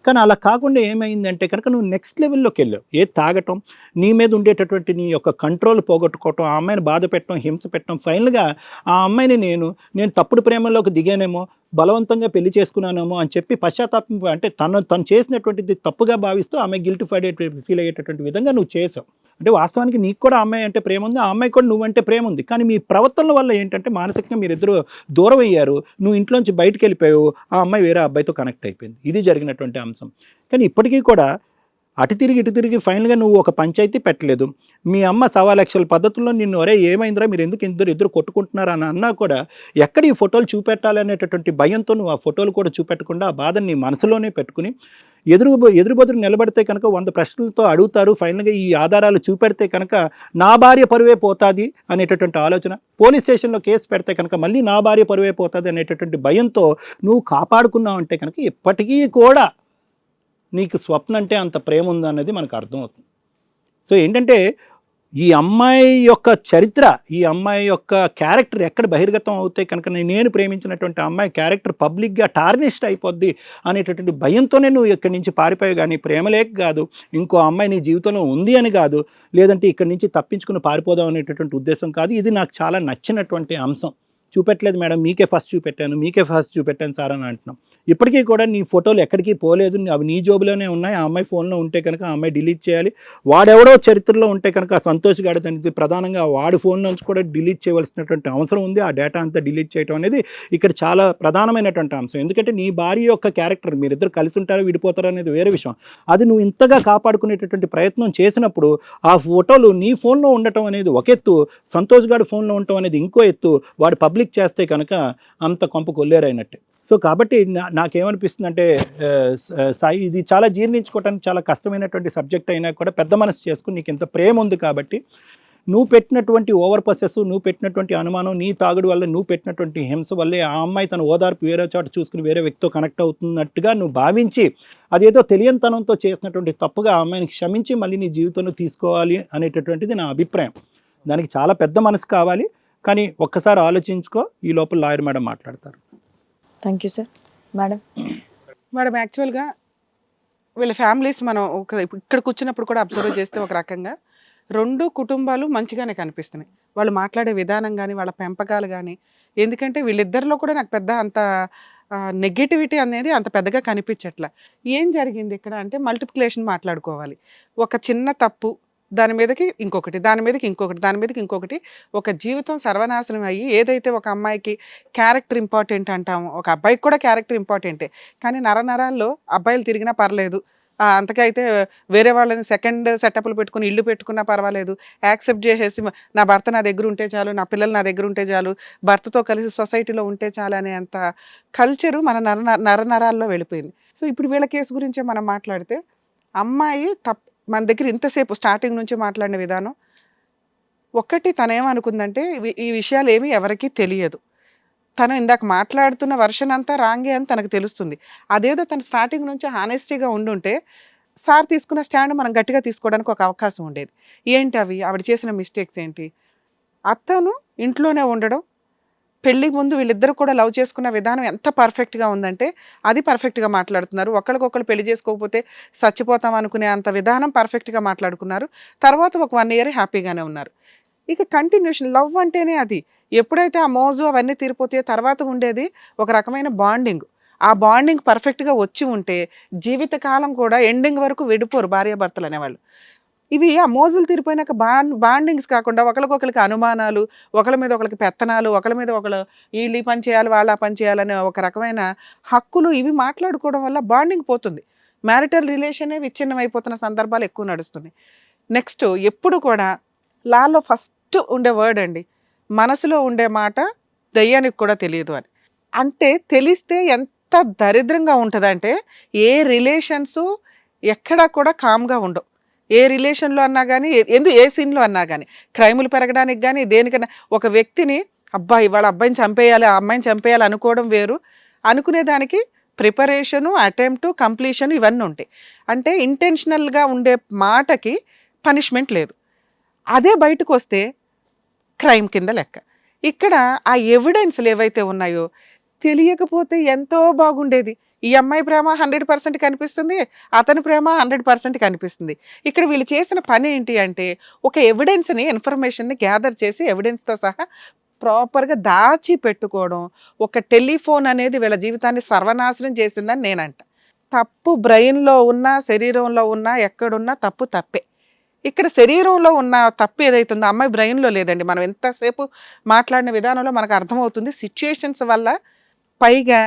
కానీ అలా కాకుండా ఏమైందంటే కనుక నువ్వు నెక్స్ట్ లెవెల్లోకి వెళ్ళావు. తాగటం, నీ మీద ఉండేటటువంటి నీ యొక్క కంట్రోల్ పోగొట్టుకోవటం, ఆ అమ్మాయిని బాధ పెట్టడం, హింస పెట్టడం, ఫైనల్గా ఆ అమ్మాయిని నేను తప్పుడు ప్రేమలోకి దిగానేమో, బలవంతంగా పెళ్లి చేసుకున్నానేమో అని చెప్పి పశ్చాత్తాపం అంటే తను చేసినటువంటిది తప్పుగా భావిస్తూ ఆమె గిల్ట్ ఫీల్ అయ్యేటటువంటి విధంగా నువ్వు చేసావు. అంటే వాస్తవానికి నీకు కూడా అమ్మాయి అంటే ప్రేమ ఉంది, ఆ అమ్మాయి కూడా నువ్వంటే ప్రేమ ఉంది. కానీ మీ ప్రవర్తనల వల్ల ఏంటంటే మానసికంగా మీరిద్దరూ దూరం అయ్యారు, నువ్వు ఇంట్లోంచి బయటకు వెళ్ళిపోయావు, ఆ అమ్మాయి వేరే అబ్బాయితో కనెక్ట్ అయిపోయింది. ఇది జరిగినటువంటి అంశం. కానీ ఇప్పటికీ కూడా అటు తిరిగి ఇటు తిరిగి ఫైనల్గా నువ్వు ఒక పంచాయతీ పెట్టలేదు. మీ అమ్మ 1,00,000 పద్ధతుల్లో నిన్ను ఒరే ఏమైందిరా మీరు ఎందుకు ఇద్దరు కొట్టుకుంటున్నారా అని అన్నా కూడా ఎక్కడ ఈ ఫోటోలు చూపెట్టాలి అనేటటువంటి భయంతో నువ్వు ఆ ఫోటోలు కూడా చూపెట్టకుండా ఆ బాధని నీ మనసులోనే పెట్టుకుని ఎదురుబెదురు నిలబడితే కనుక 100 ప్రశ్నలతో అడుగుతారు. ఫైనల్గా ఈ ఆధారాలు చూపెడితే కనుక నా భార్య పరువే పోతుంది అనేటటువంటి ఆలోచన, పోలీస్ స్టేషన్లో కేసు పెడితే కనుక మళ్ళీ నా భార్య పరువే పోతుంది అనేటటువంటి భయంతో నువ్వు కాపాడుకున్నావు అంటే కనుక ఇప్పటికీ కూడా నీకు స్వప్న అంటే అంత ప్రేమ ఉందన్నది మనకు అర్థమవుతుంది. సో ఏంటంటే ఈ అమ్మాయి యొక్క చరిత్ర, ఈ అమ్మాయి యొక్క క్యారెక్టర్ ఎక్కడ బహిర్గతం అవుతే కనుక నేను ప్రేమించినటువంటి అమ్మాయి క్యారెక్టర్ పబ్లిక్గా టార్నిష్డ్ అయిపోద్ది అనేటటువంటి భయంతోనే నువ్వు ఇక్కడి నుంచి పారిపోయావు. కానీ ప్రేమ లేక కాదు, ఇంకో అమ్మాయి నీ జీవితంలో ఉంది అని కాదు, లేదంటే ఇక్కడి నుంచి తప్పించుకుని పారిపోదాం అనేటటువంటి ఉద్దేశం కాదు. ఇది నాకు చాలా నచ్చినటువంటి అంశం. చూపెట్టలేదు మేడం, మీకే ఫస్ట్ చూపెట్టాను సార్ అని అంటున్నాం. ఇప్పటికీ కూడా నీ ఫోటోలు ఎక్కడికి పోలేదు, అవి నీ జోబులోనే ఉన్నాయి. ఆ అమ్మాయి ఫోన్లో ఉంటే కనుక ఆ అమ్మాయి డిలీట్ చేయాలి. వాడెవడో చరిత్రలో ఉంటే కనుక సంతోష్ గారు దానికి ప్రధానంగా వాడి ఫోన్ నుంచి కూడా డిలీట్ చేయవలసినటువంటి అవసరం ఉంది. ఆ డేటా అంతా డిలీట్ చేయడం అనేది ఇక్కడ చాలా ప్రధానమైనటువంటి అంశం. ఎందుకంటే నీ భార్య యొక్క క్యారెక్టర్, మీరిద్దరు కలిసి ఉంటారో విడిపోతారో అనేది వేరే విషయం. అది నువ్వు ఇంతగా కాపాడుకునేటటువంటి ప్రయత్నం చేసినప్పుడు ఆ ఫోటోలు నీ ఫోన్లో ఉండటం అనేది ఒక ఎత్తు, సంతోష్ గారి ఫోన్లో ఉండటం అనేది ఇంకో ఎత్తు. వాడు పబ్లిక్ చేస్తే కనుక అంత కొంప కొల్లేరైనట్టే. సో కాబట్టి నాకేమనిపిస్తుందంటే సాయి, ఇది చాలా జీర్ణించుకోవడానికి చాలా కష్టమైనటువంటి సబ్జెక్ట్ అయినా కూడా పెద్ద మనసు చేసుకుని నీకు ఇంత ప్రేమ ఉంది కాబట్టి నువ్వు పెట్టినటువంటి ఓవర్ పసెస్, నువ్వు పెట్టినటువంటి అనుమానం, నీ తాగుడు వల్ల నువ్వు పెట్టినటువంటి హింస వల్లే ఆ అమ్మాయి తన ఓదార్పు వేరే చోట చూసుకుని వేరే వ్యక్తితో కనెక్ట్ అవుతున్నట్టుగా నువ్వు భావించి అదేదో తెలియనితనంతో చేసినటువంటి తప్పుగా ఆ అమ్మాయిని క్షమించి మళ్ళీ నీ జీవితంలో తీసుకోవాలి అనేటటువంటిది నా అభిప్రాయం. దానికి చాలా పెద్ద మనసు కావాలి. కానీ ఒక్కసారి ఆలోచించుకో, ఈ లోపల లాయర్ మేడం మాట్లాడతారు. Thank you sir. మేడం యాక్చువల్గా వీళ్ళ ఫ్యామిలీస్ మనం ఇక్కడ కూర్చున్నప్పుడు కూడా అబ్జర్వ్ చేస్తే ఒక రకంగా 2 కుటుంబాలు మంచిగానే కనిపిస్తున్నాయి. వాళ్ళు మాట్లాడే విధానం కానీ, వాళ్ళ పెంపకాలు కానీ. ఎందుకంటే వీళ్ళిద్దరిలో కూడా నాకు పెద్ద అంత నెగటివిటీ అనేది అంత పెద్దగా కనిపించట్లా. ఏం జరిగింది ఇక్కడ అంటే మల్టిప్లికేషన్ మాట్లాడుకోవాలి. ఒక చిన్న తప్పు, దాని మీదకి ఇంకొకటి, దాని మీదకి ఇంకొకటి, దాని మీదకి ఇంకొకటి, ఒక జీవితం సర్వనాశనం అయ్యి ఏదైతే ఒక అమ్మాయికి క్యారెక్టర్ ఇంపార్టెంట్ అంటామో ఒక అబ్బాయికి కూడా క్యారెక్టర్ ఇంపార్టెంటే. కానీ నరాల్లో అబ్బాయిలు తిరిగినా పర్లేదు, అంతకైతే వేరే వాళ్ళని సెకండ్ సెటప్లు పెట్టుకుని ఇల్లు పెట్టుకున్నా పర్వాలేదు, యాక్సెప్ట్ చేసేసి నా భర్త నా దగ్గర ఉంటే చాలు, నా పిల్లలు నా దగ్గర ఉంటే చాలు, భర్తతో కలిసి సొసైటీలో ఉంటే చాలు అనే అంత కల్చరు మన నరాల్లో వెళ్ళిపోయింది. సో ఇప్పుడు వీళ్ళ కేసు గురించే మనం మాట్లాడితే అమ్మాయి మన దగ్గర ఇంతసేపు స్టార్టింగ్ నుంచి మాట్లాడిన విధానం ఒక్కటి, తనేమనుకుందంటే ఈ విషయాలు ఏమీ ఎవరికీ తెలియదు. తను ఇందాక మాట్లాడుతున్న వర్షన్ అంతా రాంగే అని తనకు తెలుస్తుంది. అదేదో తను స్టార్టింగ్ నుంచి హానెస్టీగా ఉండుంటే సార్ తీసుకున్న స్టాండ్ మనం గట్టిగా తీసుకోవడానికి ఒక అవకాశం ఉండేది. ఏంటి అవి, ఆవిడ చేసిన మిస్టేక్స్ ఏంటి? అతను ఇంట్లోనే ఉండడం, పెళ్ళికి ముందు వీళ్ళిద్దరు కూడా లవ్ చేసుకున్న విధానం ఎంత పర్ఫెక్ట్గా ఉందంటే అది పర్ఫెక్ట్గా మాట్లాడుతున్నారు. ఒకరికొకరు పెళ్లి చేసుకోకపోతే చచ్చిపోతాం అనుకునే అంత విధానం పర్ఫెక్ట్గా మాట్లాడుకున్నారు. తర్వాత ఒక 1 year హ్యాపీగానే ఉన్నారు. ఇక కంటిన్యూషన్ లవ్ అంటేనే అది. ఎప్పుడైతే ఆ మోజు అవన్నీ తీరిపోతే తర్వాత ఉండేది ఒక రకమైన బాండింగ్. ఆ బాండింగ్ పర్ఫెక్ట్గా వచ్చి ఉంటే జీవితకాలం కూడా ఎండింగ్ వరకు విడిపోరు భార్యాభర్తలు అనేవాళ్ళు. ఇవి ఆ మోజులు తీరిపోయినాక బాండింగ్స్ కాకుండా ఒకరికొకరికి అనుమానాలు, ఒకళ్ళ మీద ఒకరికి పెత్తనాలు, ఒకళ్ళ మీద ఒకళ్ళు వీళ్ళు ఈ పని చేయాలి, వాళ్ళు ఆ పని చేయాలనే ఒక రకమైన హక్కులు ఇవి మాట్లాడుకోవడం వల్ల బాండింగ్ పోతుంది. మ్యారిటల్ రిలేషనే విచ్ఛిన్నం అయిపోతున్న సందర్భాలు ఎక్కువ నడుస్తున్నాయి. నెక్స్ట్ ఎప్పుడు కూడా లాలో ఫస్ట్ ఉండే వర్డ్ అండి, మనసులో ఉండే మాట దయ్యానికి కూడా తెలియదు అని. అంటే తెలిస్తే ఎంత దరిద్రంగా ఉంటుందంటే ఏ రిలేషన్స్ ఎక్కడా కూడా కామ్గా ఉండవు. ఏ రిలేషన్లో అన్నా కానీ, ఏ సీన్లో అన్నా కానీ, క్రైములు పెరగడానికి కానీ దేనికైనా ఒక వ్యక్తిని వాళ్ళ అబ్బాయిని చంపేయాలి, ఆ అమ్మాయిని చంపేయాలి అనుకోవడం వేరు, అనుకునేదానికి ప్రిపరేషను, అటెంప్టు, కంప్లీషన్ ఇవన్నీ ఉంటాయి. అంటే ఇంటెన్షనల్గా ఉండే మాటకి పనిష్మెంట్ లేదు. అదే బయటకు వస్తే క్రైమ్ కింద లెక్క. ఇక్కడ ఆ ఎవిడెన్స్లు ఏవైతే ఉన్నాయో తెలియకపోతే ఎంతో బాగుండేది. ఈ అమ్మాయి ప్రేమ 100% కనిపిస్తుంది, అతని ప్రేమ 100% కనిపిస్తుంది. ఇక్కడ వీళ్ళు చేసిన పని ఏంటి అంటే ఒక ఎవిడెన్స్ని, ఇన్ఫర్మేషన్ని గ్యాదర్ చేసి ఎవిడెన్స్తో సహా ప్రాపర్గా దాచి పెట్టుకోవడం. ఒక టెలిఫోన్ అనేది వీళ్ళ జీవితాన్ని సర్వనాశనం చేసిందని నేనంట. తప్పు బ్రెయిన్లో ఉన్నా, శరీరంలో ఉన్నా, ఎక్కడున్నా తప్పు తప్పే. ఇక్కడ శరీరంలో ఉన్న తప్పు ఏదైతుందో అమ్మాయి బ్రెయిన్లో లేదండి. మనం ఎంతసేపు మాట్లాడిన విధానంలో మనకు అర్థమవుతుంది. సిచ్యుయేషన్స్ వల్ల, పైగా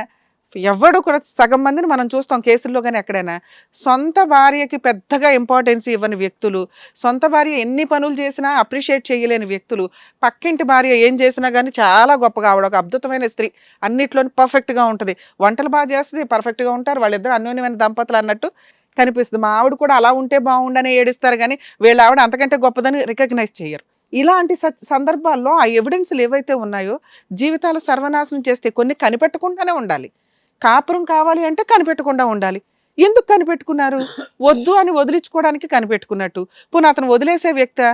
ఎవడు కూడా సగం మందిని మనం చూస్తాం కేసుల్లో కానీ ఎక్కడైనా సొంత భార్యకి పెద్దగా ఇంపార్టెన్స్ ఇవ్వని వ్యక్తులు, సొంత భార్య ఎన్ని పనులు చేసినా అప్రిషియేట్ చేయలేని వ్యక్తులు, పక్కింటి భార్య ఏం చేసినా కానీ చాలా గొప్పగా ఆవిడ ఒక అద్భుతమైన స్త్రీ, అన్నిట్లోని పర్ఫెక్ట్గా ఉంటుంది, వంటలు బాగా చేస్తుంది, పర్ఫెక్ట్గా ఉంటారు, వాళ్ళిద్దరు అన్యోన్యమైన దంపతులు అన్నట్టు కనిపిస్తుంది. మా ఆవిడ కూడా అలా ఉంటే బాగుండని ఏడుస్తారు కానీ వీళ్ళ ఆవిడ అంతకంటే గొప్పదని రికగ్నైజ్ చేయరు. ఇలాంటి సందర్భాల్లో ఆ ఎవిడెన్స్లు ఏవైతే ఉన్నాయో జీవితాలు సర్వనాశనం చేస్తే కొన్ని కనిపెట్టకుండానే ఉండాలి. కాపురం కావాలి అంటే కనిపెట్టకుండా ఉండాలి. ఎందుకు కనిపెట్టుకున్నారు? వద్దు అని వదిలించుకోవడానికి కనిపెట్టుకున్నట్టు. పోనీ అతను వదిలేసే వ్యక్తి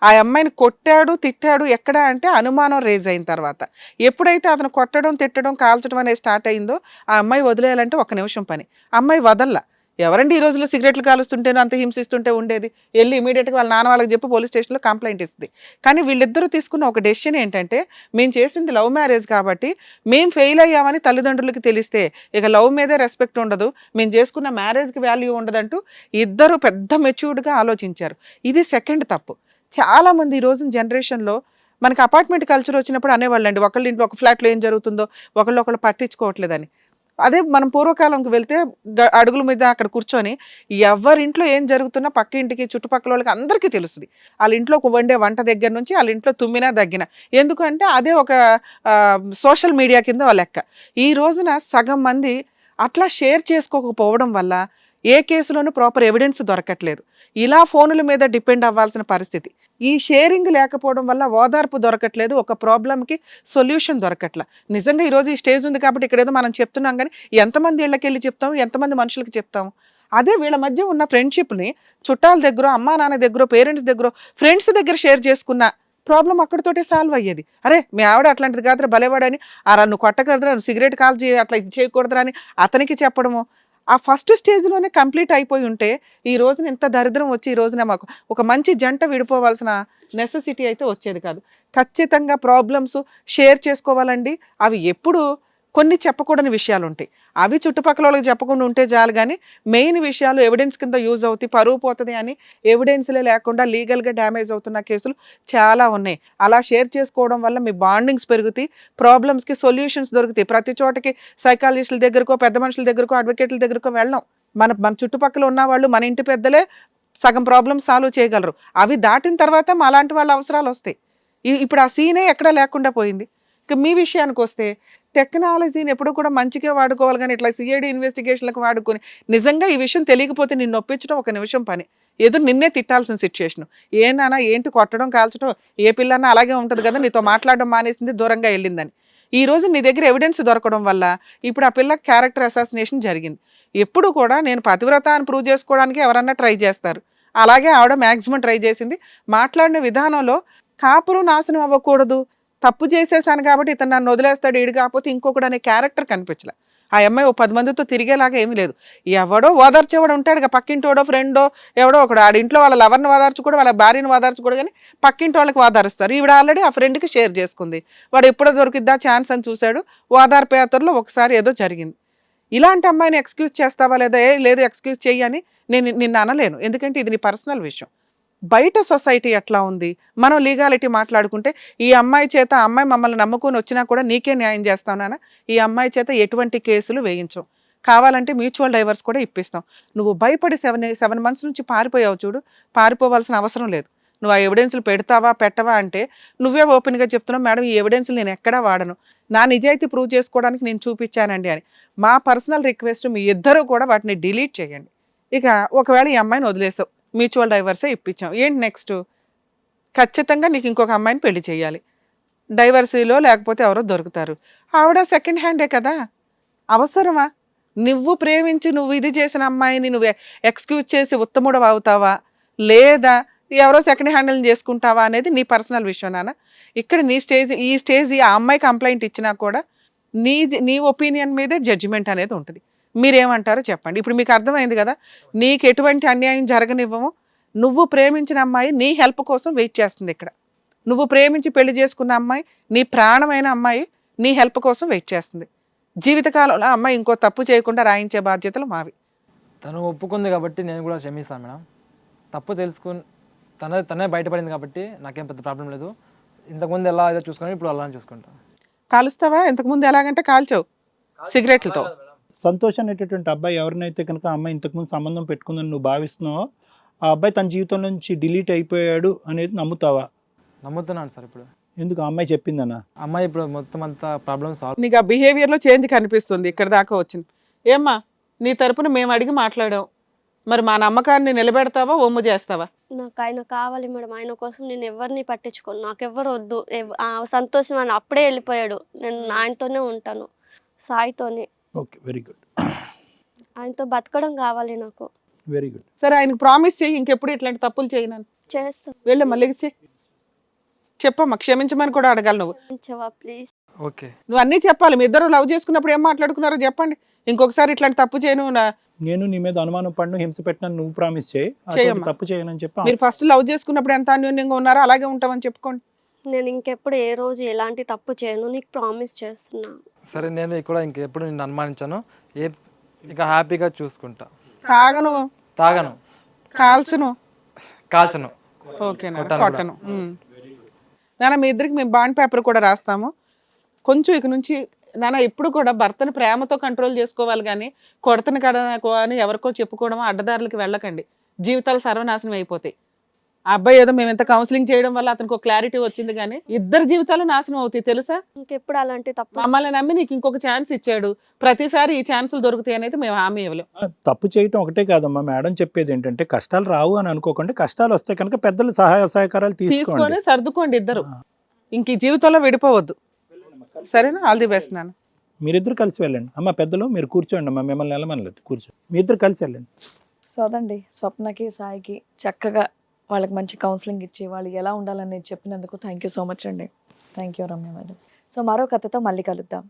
ఆ అమ్మాయిని కొట్టాడు తిట్టాడు ఎక్కడ అంటే అనుమానం రేజ్ అయిన తర్వాత. ఎప్పుడైతే అతను కొట్టడం తిట్టడం కాల్చడం అనేది స్టార్ట్ అయిందో ఆ అమ్మాయి వదిలేయాలంటే 1 నిమిషం పని. అమ్మాయి వదల్లా. ఎవరండి ఈ రోజుల్లో సిగరెట్లు కాలుస్తుంటేనో అంత హింసిస్తుంటే ఉండేది? వెళ్ళి ఇమీడియట్గా వాళ్ళ నాన్న వాళ్ళకి చెప్పి పోలీస్ స్టేషన్లో కంప్లైంట్ ఇస్తుంది. కానీ వీళ్ళిద్దరూ తీసుకున్న ఒక డెసిషన్ ఏంటంటే మేము చేసింది లవ్ మ్యారేజ్ కాబట్టి మేము ఫెయిల్ అయ్యామని తల్లిదండ్రులకి తెలిస్తే ఇక లవ్ మీదే రెస్పెక్ట్ ఉండదు, మేము చేసుకున్న మ్యారేజ్కి వాల్యూ ఉండదంటూ ఇద్దరు పెద్ద మెచ్యూర్డ్గా ఆలోచించారు. ఇది సెకండ్ తప్పు. చాలామంది ఈ రోజున జనరేషన్లో మనకి అపార్ట్మెంట్ కల్చర్ వచ్చినప్పుడు అనేవాళ్ళండి ఒకళ్ళ ఇంట్లో ఒక ఫ్లాట్లో ఏం జరుగుతుందో ఒకళ్ళు పట్టించుకోవట్లేదని. అదే మనం పూర్వకాలంకి వెళ్తే అడుగుల మీద అక్కడ కూర్చొని ఎవరింట్లో ఏం జరుగుతున్నా పక్క ఇంటికి చుట్టుపక్కల వాళ్ళకి అందరికీ తెలుస్తుంది. వాళ్ళ ఇంట్లో వండే వంట దగ్గర నుంచి వాళ్ళ ఇంట్లో తుమ్మినా దగ్గిన. ఎందుకంటే అదే ఒక సోషల్ మీడియా కింద లెక్క. ఈ రోజున సగం మంది అట్లా షేర్ చేసుకోకపోవడం వల్ల ఏ కేసులోనూ ప్రాపర్ ఎవిడెన్స్ దొరకట్లేదు. ఇలా ఫోనుల మీద డిపెండ్ అవ్వాల్సిన పరిస్థితి. ఈ షేరింగ్ లేకపోవడం వల్ల ఓదార్పు దొరకట్లేదు, ఒక ప్రాబ్లంకి సొల్యూషన్ దొరకట్ల. నిజంగా ఈరోజు ఈ స్టేజ్ ఉంది కాబట్టి ఇక్కడేదో మనం చెప్తున్నాం కానీ ఎంతమంది ఇళ్ళకి వెళ్ళి చెప్తాం, ఎంతమంది మనుషులకి చెప్తాం? అదే వీళ్ళ మధ్య ఉన్న ఫ్రెండ్షిప్ని చుట్టాల దగ్గర, అమ్మా నాన్న దగ్గర, పేరెంట్స్ దగ్గర, ఫ్రెండ్స్ దగ్గర షేర్ చేసుకున్న ప్రాబ్లం అక్కడితోటే సాల్వ్ అయ్యేది. అరే మీ ఆవిడ అట్లాంటిది కాదురా భలేవాడని, నువ్వు కొట్టకూడదురా, నువ్వు సిగరెట్ కాల్చి అట్లా ఇది చేయకూడదురా అని అతనికి చెప్పడము. ఆ ఫస్ట్ స్టేజ్లోనే కంప్లీట్ అయిపోయి ఉంటే ఈ రోజున ఇంత దరిద్రం వచ్చి ఈ రోజున మాకు ఒక మంచి జంట విడిపోవాల్సిన నెసెసిటీ అయితే వచ్చేది కాదు. ఖచ్చితంగా ప్రాబ్లమ్స్ షేర్ చేసుకోవాలండి. అవి ఎప్పుడు కొన్ని చెప్పకూడని విషయాలు ఉంటాయి, అవి చుట్టుపక్కల వాళ్ళకి చెప్పకుండా ఉంటే చాలు. కానీ మెయిన్ విషయాలు ఎవిడెన్స్ కింద యూజ్ అవుతాయి, పరువు పోతుంది అని ఎవిడెన్స్లే లేకుండా లీగల్గా డ్యామేజ్ అవుతున్న కేసులు చాలా ఉన్నాయి. అలా షేర్ చేసుకోవడం వల్ల మీ బాండింగ్స్ పెరుగుతాయి, ప్రాబ్లమ్స్కి సొల్యూషన్స్ దొరుకుతాయి. ప్రతి చోటకి సైకాలజిస్టుల దగ్గరకో, పెద్ద మనుషుల దగ్గరకో, అడ్వకేట్ల దగ్గరకో వెళ్ళాం. మన చుట్టుపక్కల ఉన్న వాళ్ళు, మన ఇంటి పెద్దలే సగం ప్రాబ్లమ్స్ సాల్వ్ చేయగలరు. అవి దాటిన తర్వాత మా అలాంటి వాళ్ళ అవసరాలు వస్తాయి. ఇప్పుడు ఆ సీనే ఎక్కడా లేకుండా పోయింది. ఇక మీ విషయానికి వస్తే టెక్నాలజీని ఎప్పుడు కూడా మంచిగా వాడుకోవాలి కానీ ఇట్లా సిఐడి ఇన్వెస్టిగేషన్లకు వాడుకొని నిజంగా ఈ విషయం తెలియకపోతే నిన్ను ఒప్పించడం 1 నిమిషం పని. ఎదురు నిన్నే తిట్టాల్సిన సిచ్యుయేషన్. ఏనానా ఏంటి కొట్టడం కాల్చడం, ఏ పిల్లన్నా అలాగే ఉంటుంది కదా, నీతో మాట్లాడడం మానేసింది, దూరంగా వెళ్ళిందని. ఈ రోజు నీ దగ్గర ఎవిడెన్స్ దొరకడం వల్ల ఇప్పుడు ఆ పిల్ల క్యారెక్టర్ అసాసినేషన్ జరిగింది. ఎప్పుడు కూడా నేను పతివ్రత అని ప్రూవ్ చేసుకోవడానికి ఎవరన్నా ట్రై చేస్తారు, అలాగే ఆవిడ మ్యాక్సిమం ట్రై చేసింది. మాట్లాడిన విధానంలో కాపురం నాశనం అవ్వకూడదు, తప్పు చేసేసాను కాబట్టి ఇతను నన్ను వదిలేస్తాడు, ఈడు కాకపోతే ఇంకొకడు అనే క్యారెక్టర్ కనిపించలే. ఆ అమ్మాయి 10 మందితో తిరిగేలాగా ఏమీ లేదు. ఎవడో ఓదార్చేవాడు ఉంటాడు, పక్కింటోడో ఫ్రెండో ఎవడో ఒకడు ఆడింట్లో వాళ్ళ లవర్ని ఓదార్చుకోడు, వాళ్ళ భార్యను ఓదార్చుకోడు, కానీ పక్కింటి వాళ్ళకి ఓదారుస్తారు. ఈవిడ ఆల్రెడీ ఆ ఫ్రెండ్కి షేర్ చేసుకుంది. వాడు ఎప్పుడో దొరికిద్దా ఛాన్స్ అని చూశాడు. ఓదార్పేతర్లో ఒకసారి ఏదో జరిగింది. ఇలాంటి అమ్మాయిని ఎక్స్క్యూజ్ చేస్తావా లేదా? లేదు ఎక్స్క్యూజ్ చెయ్యని నేను నిన్ను అనలేను, ఎందుకంటే ఇది నీ పర్సనల్ విషయం. బయట సొసైటీ ఎట్లా ఉంది, మనం లీగాలిటీ మాట్లాడుకుంటే ఈ అమ్మాయి చేత, అమ్మాయి మమ్మల్ని నమ్ముకొని వచ్చినా కూడా నీకే న్యాయం చేస్తావునా, ఈ అమ్మాయి చేత ఎటువంటి కేసులు వేయించం, కావాలంటే మ్యూచువల్ డైవర్స్ కూడా ఇప్పిస్తాం. నువ్వు భయపడి 7 months నుంచి పారిపోయావు చూడు, పారిపోవాల్సిన అవసరం లేదు. నువ్వు ఆ ఎవిడెన్స్లు పెడతావా పెట్టవా అంటే నువ్వే ఓపెన్గా చెప్తున్నావు, మేడం ఈ ఎవిడెన్స్లు నేను ఎక్కడా వాడను, నా నిజాయితీ ప్రూవ్ చేసుకోవడానికి నేను చూపించానండి అని. మా పర్సనల్ రిక్వెస్ట్, మీ ఇద్దరు కూడా వాటిని డిలీట్ చేయండి. ఇక ఒకవేళ ఈ అమ్మాయిని వదిలేసావు, మ్యూచువల్ డైవర్సే ఇప్పించాం, ఏంటి నెక్స్ట్? ఖచ్చితంగా నీకు ఇంకొక అమ్మాయిని పెళ్లి చేయాలి. డైవర్సీలో లేకపోతే ఎవరో దొరుకుతారు. ఆవిడ సెకండ్ హ్యాండే కదా, అవసరమా? నువ్వు ప్రేమించి నువ్వు ఇది చేసిన అమ్మాయిని నువ్వు ఎక్స్క్యూజ్ చేసి ఉత్తముడు అవుతావా, లేదా ఎవరో సెకండ్ హ్యాండిల్ చేసుకుంటావా అనేది నీ పర్సనల్ విషయం నాన్న. ఇక్కడ ఈ స్టేజ్ ఆ అమ్మాయి కంప్లైంట్ ఇచ్చినా కూడా నీ ఒపీనియన్ మీదే జడ్జిమెంట్ అనేది ఉంటుంది. మీరేమంటారో చెప్పండి. ఇప్పుడు మీకు అర్థమైంది కదా, నీకు ఎటువంటి అన్యాయం జరగనివ్వము. నువ్వు ప్రేమించిన అమ్మాయి నీ హెల్ప్ కోసం వెయిట్ చేస్తుంది. ఇక్కడ నువ్వు ప్రేమించి పెళ్లి చేసుకున్న అమ్మాయి, నీ ప్రాణమైన అమ్మాయి నీ హెల్ప్ కోసం వెయిట్ చేస్తుంది. జీవితకాలంలో అమ్మాయి ఇంకో తప్పు చేయకుండా రాయించే బాధ్యతలు మావి. తను ఒప్పుకుంది కాబట్టి నేను కూడా క్షమిస్తాను మేడం. తప్పు తెలుసుకుని తనే బయటపడింది కాబట్టి నాకేం పెద్ద ప్రాబ్లం లేదు. ఇంతకుముందు ఎలా అయితే చూసుకుని ఇప్పుడు అలానే చూసుకుంటా. కాలుస్తావా? ఇంతకుముందు ఎలాగంటే కాల్చావు, సిగరెట్లతో. సంతోష్ అనేటటువంటి అబ్బాయి ఎవరినైతే కనుక ఆ అమ్మాయి ఇంతకుముందు సంబంధం పెట్టుకుందని నువ్వు భావిస్తున్నావో ఆ అబ్బాయి తన జీవితం నుంచి డిలీట్ అయిపోయాడు అనేది నమ్ముతావా? నమ్ముతున్నాను సార్. ఇప్పుడు ఎందుకు? ఆ అమ్మాయి చెప్పిందనా? అమ్మాయి ఇప్పుడు మొత్తం అంతా ప్రాబ్లమ్ సాల్వ్. నీకు ఆ బిహేవియర్లో చేంజ్ కనిపిస్తుంది, ఇక్కడ దాకా వచ్చింది. ఏమ్మా, నీ తరపున మేము అడిగి మాట్లాడాం, మరి మా నమ్మకాన్ని నిలబెడతావా ఒమ్ము చేస్తావా? నాకు ఆయన కావాలి మేడం. ఆయన కోసం నేను ఎవరిని పట్టించుకోను. నాకెవ్వరు వద్దు. సంతోషం అని అప్పుడే వెళ్ళిపోయాడు. నేను ఆయనతోనే ఉంటాను, సాయితోనే. ఓకే, వెరీ గుడ్, ఆయనతో బతకడం కావాలి నాకు. Very good. సరే, ఆయనకు ప్రామిస్ చేయి ఇంకెప్పుడు ఇట్లాంటి తప్పులు చేయను. చేస్తాను. వెళ్ళమ్మా, లెగిసి చెప్పమ్మా, క్షమించమని కూడా అడగాలి నువ్వు. ప్లీజ్. ఓకే. నువ్వు అన్నీ చెప్పాలి. మీ ఇద్దరు లవ్ చేసుకున్నప్పుడు ఏం మాట్లాడుకున్నారో చెప్పండి. ఇంకొకసారి ఇట్లాంటి తప్పు చేయను. నేను నీ మీద అనుమానం పడిన హింస పెట్టిన నువ్వు ప్రామిస్ చేయి, చేయమ్మా. తప్పు చేయనని చెప్పి. మీరు ఫస్ట్ లవ్ చేసుకున్నప్పుడు ఎంత అన్యోన్యంగా ఉన్నారో అలాగే ఉంటామని చెప్పుకోండి. నేను ఇంకెప్పుడు ఏ రోజు ఎలాంటి తప్పు చేయను, నీకు ప్రామిస్ చేస్తున్నా. సరే, నేను ఇక్కడ ఇంకెప్పుడు నిన్ను అనుమానించాను. ఇక హ్యాపీగా చూసుకుంటా. తాగను, తాగను, కాల్చను, కాల్చను, ఓకేనా, కొట్టను. నాన్న, మీ ఇద్దరికి మేము బాండ్ పేపర్ కూడా రాస్తాము. కొంచెం ఇక నుంచి నాన్న ఎప్పుడు కూడా భర్తను ప్రేమతో కంట్రోల్ చేసుకోవాలి, కానీ కొడతను కడకో అని ఎవరికో చెప్పుకోవడం అడ్డదారులకి వెళ్ళకండి. జీవితాలు సర్వనాశనం అయిపోతాయి. ఆ అబ్బాయి ఏదో మేము ఎంత కౌన్సిలింగ్ చేయడం వల్ల అతనికి ఒక క్లారిటీ వచ్చింది, కానీ ఇద్దరు జీవితాలు నాశనం అవుతాయి తెలుసా? ఇంకెప్పుడు అలాంటి తప్పు. మమ్మల్ని నమ్మి నీకు ఇంకొక ఛాన్స్ ఇచ్చాడు, ప్రతిసారి ఈ ఛాన్సులు దొరుకుతాయి అనేది మేము హామీ ఇవ్వలేం. తప్పు చేయటం ఒకటే కాదమ్మా, మేడం చెప్పేది ఏంటంటే కష్టాలు రావు అని అనుకోకండి, కష్టాలు వస్తే కనుక పెద్దలు సహాయ సహకారాలు తీసుకోండి, తీసుకొని సర్దుకోండి ఇద్దరు. ఇంక ఈ జీవితంలో విడిపోవద్దు, సరేనా? ఆల్ ది బెస్ట్ నాన్న. మీరిద్దరు కలిసి వెళ్ళండి. అమ్మ పెద్దలు మీరు కూర్చోండి అమ్మా, మిమ్మల్ని వెళ్ళమనలేదు, కూర్చో, మీ ఇద్దరు కలిసి వెళ్ళండి. సో అదండి, స్వప్నకి సాయికి చక్కగా వాళ్ళకి మంచి కౌన్సిలింగ్ ఇచ్చి వాళ్ళు ఎలా ఉండాలని చెప్పినందుకు థ్యాంక్ యూ సో మచ్ అండి. Thank you Ramya madam. So మరో కథతో మళ్ళీ కలుద్దాం.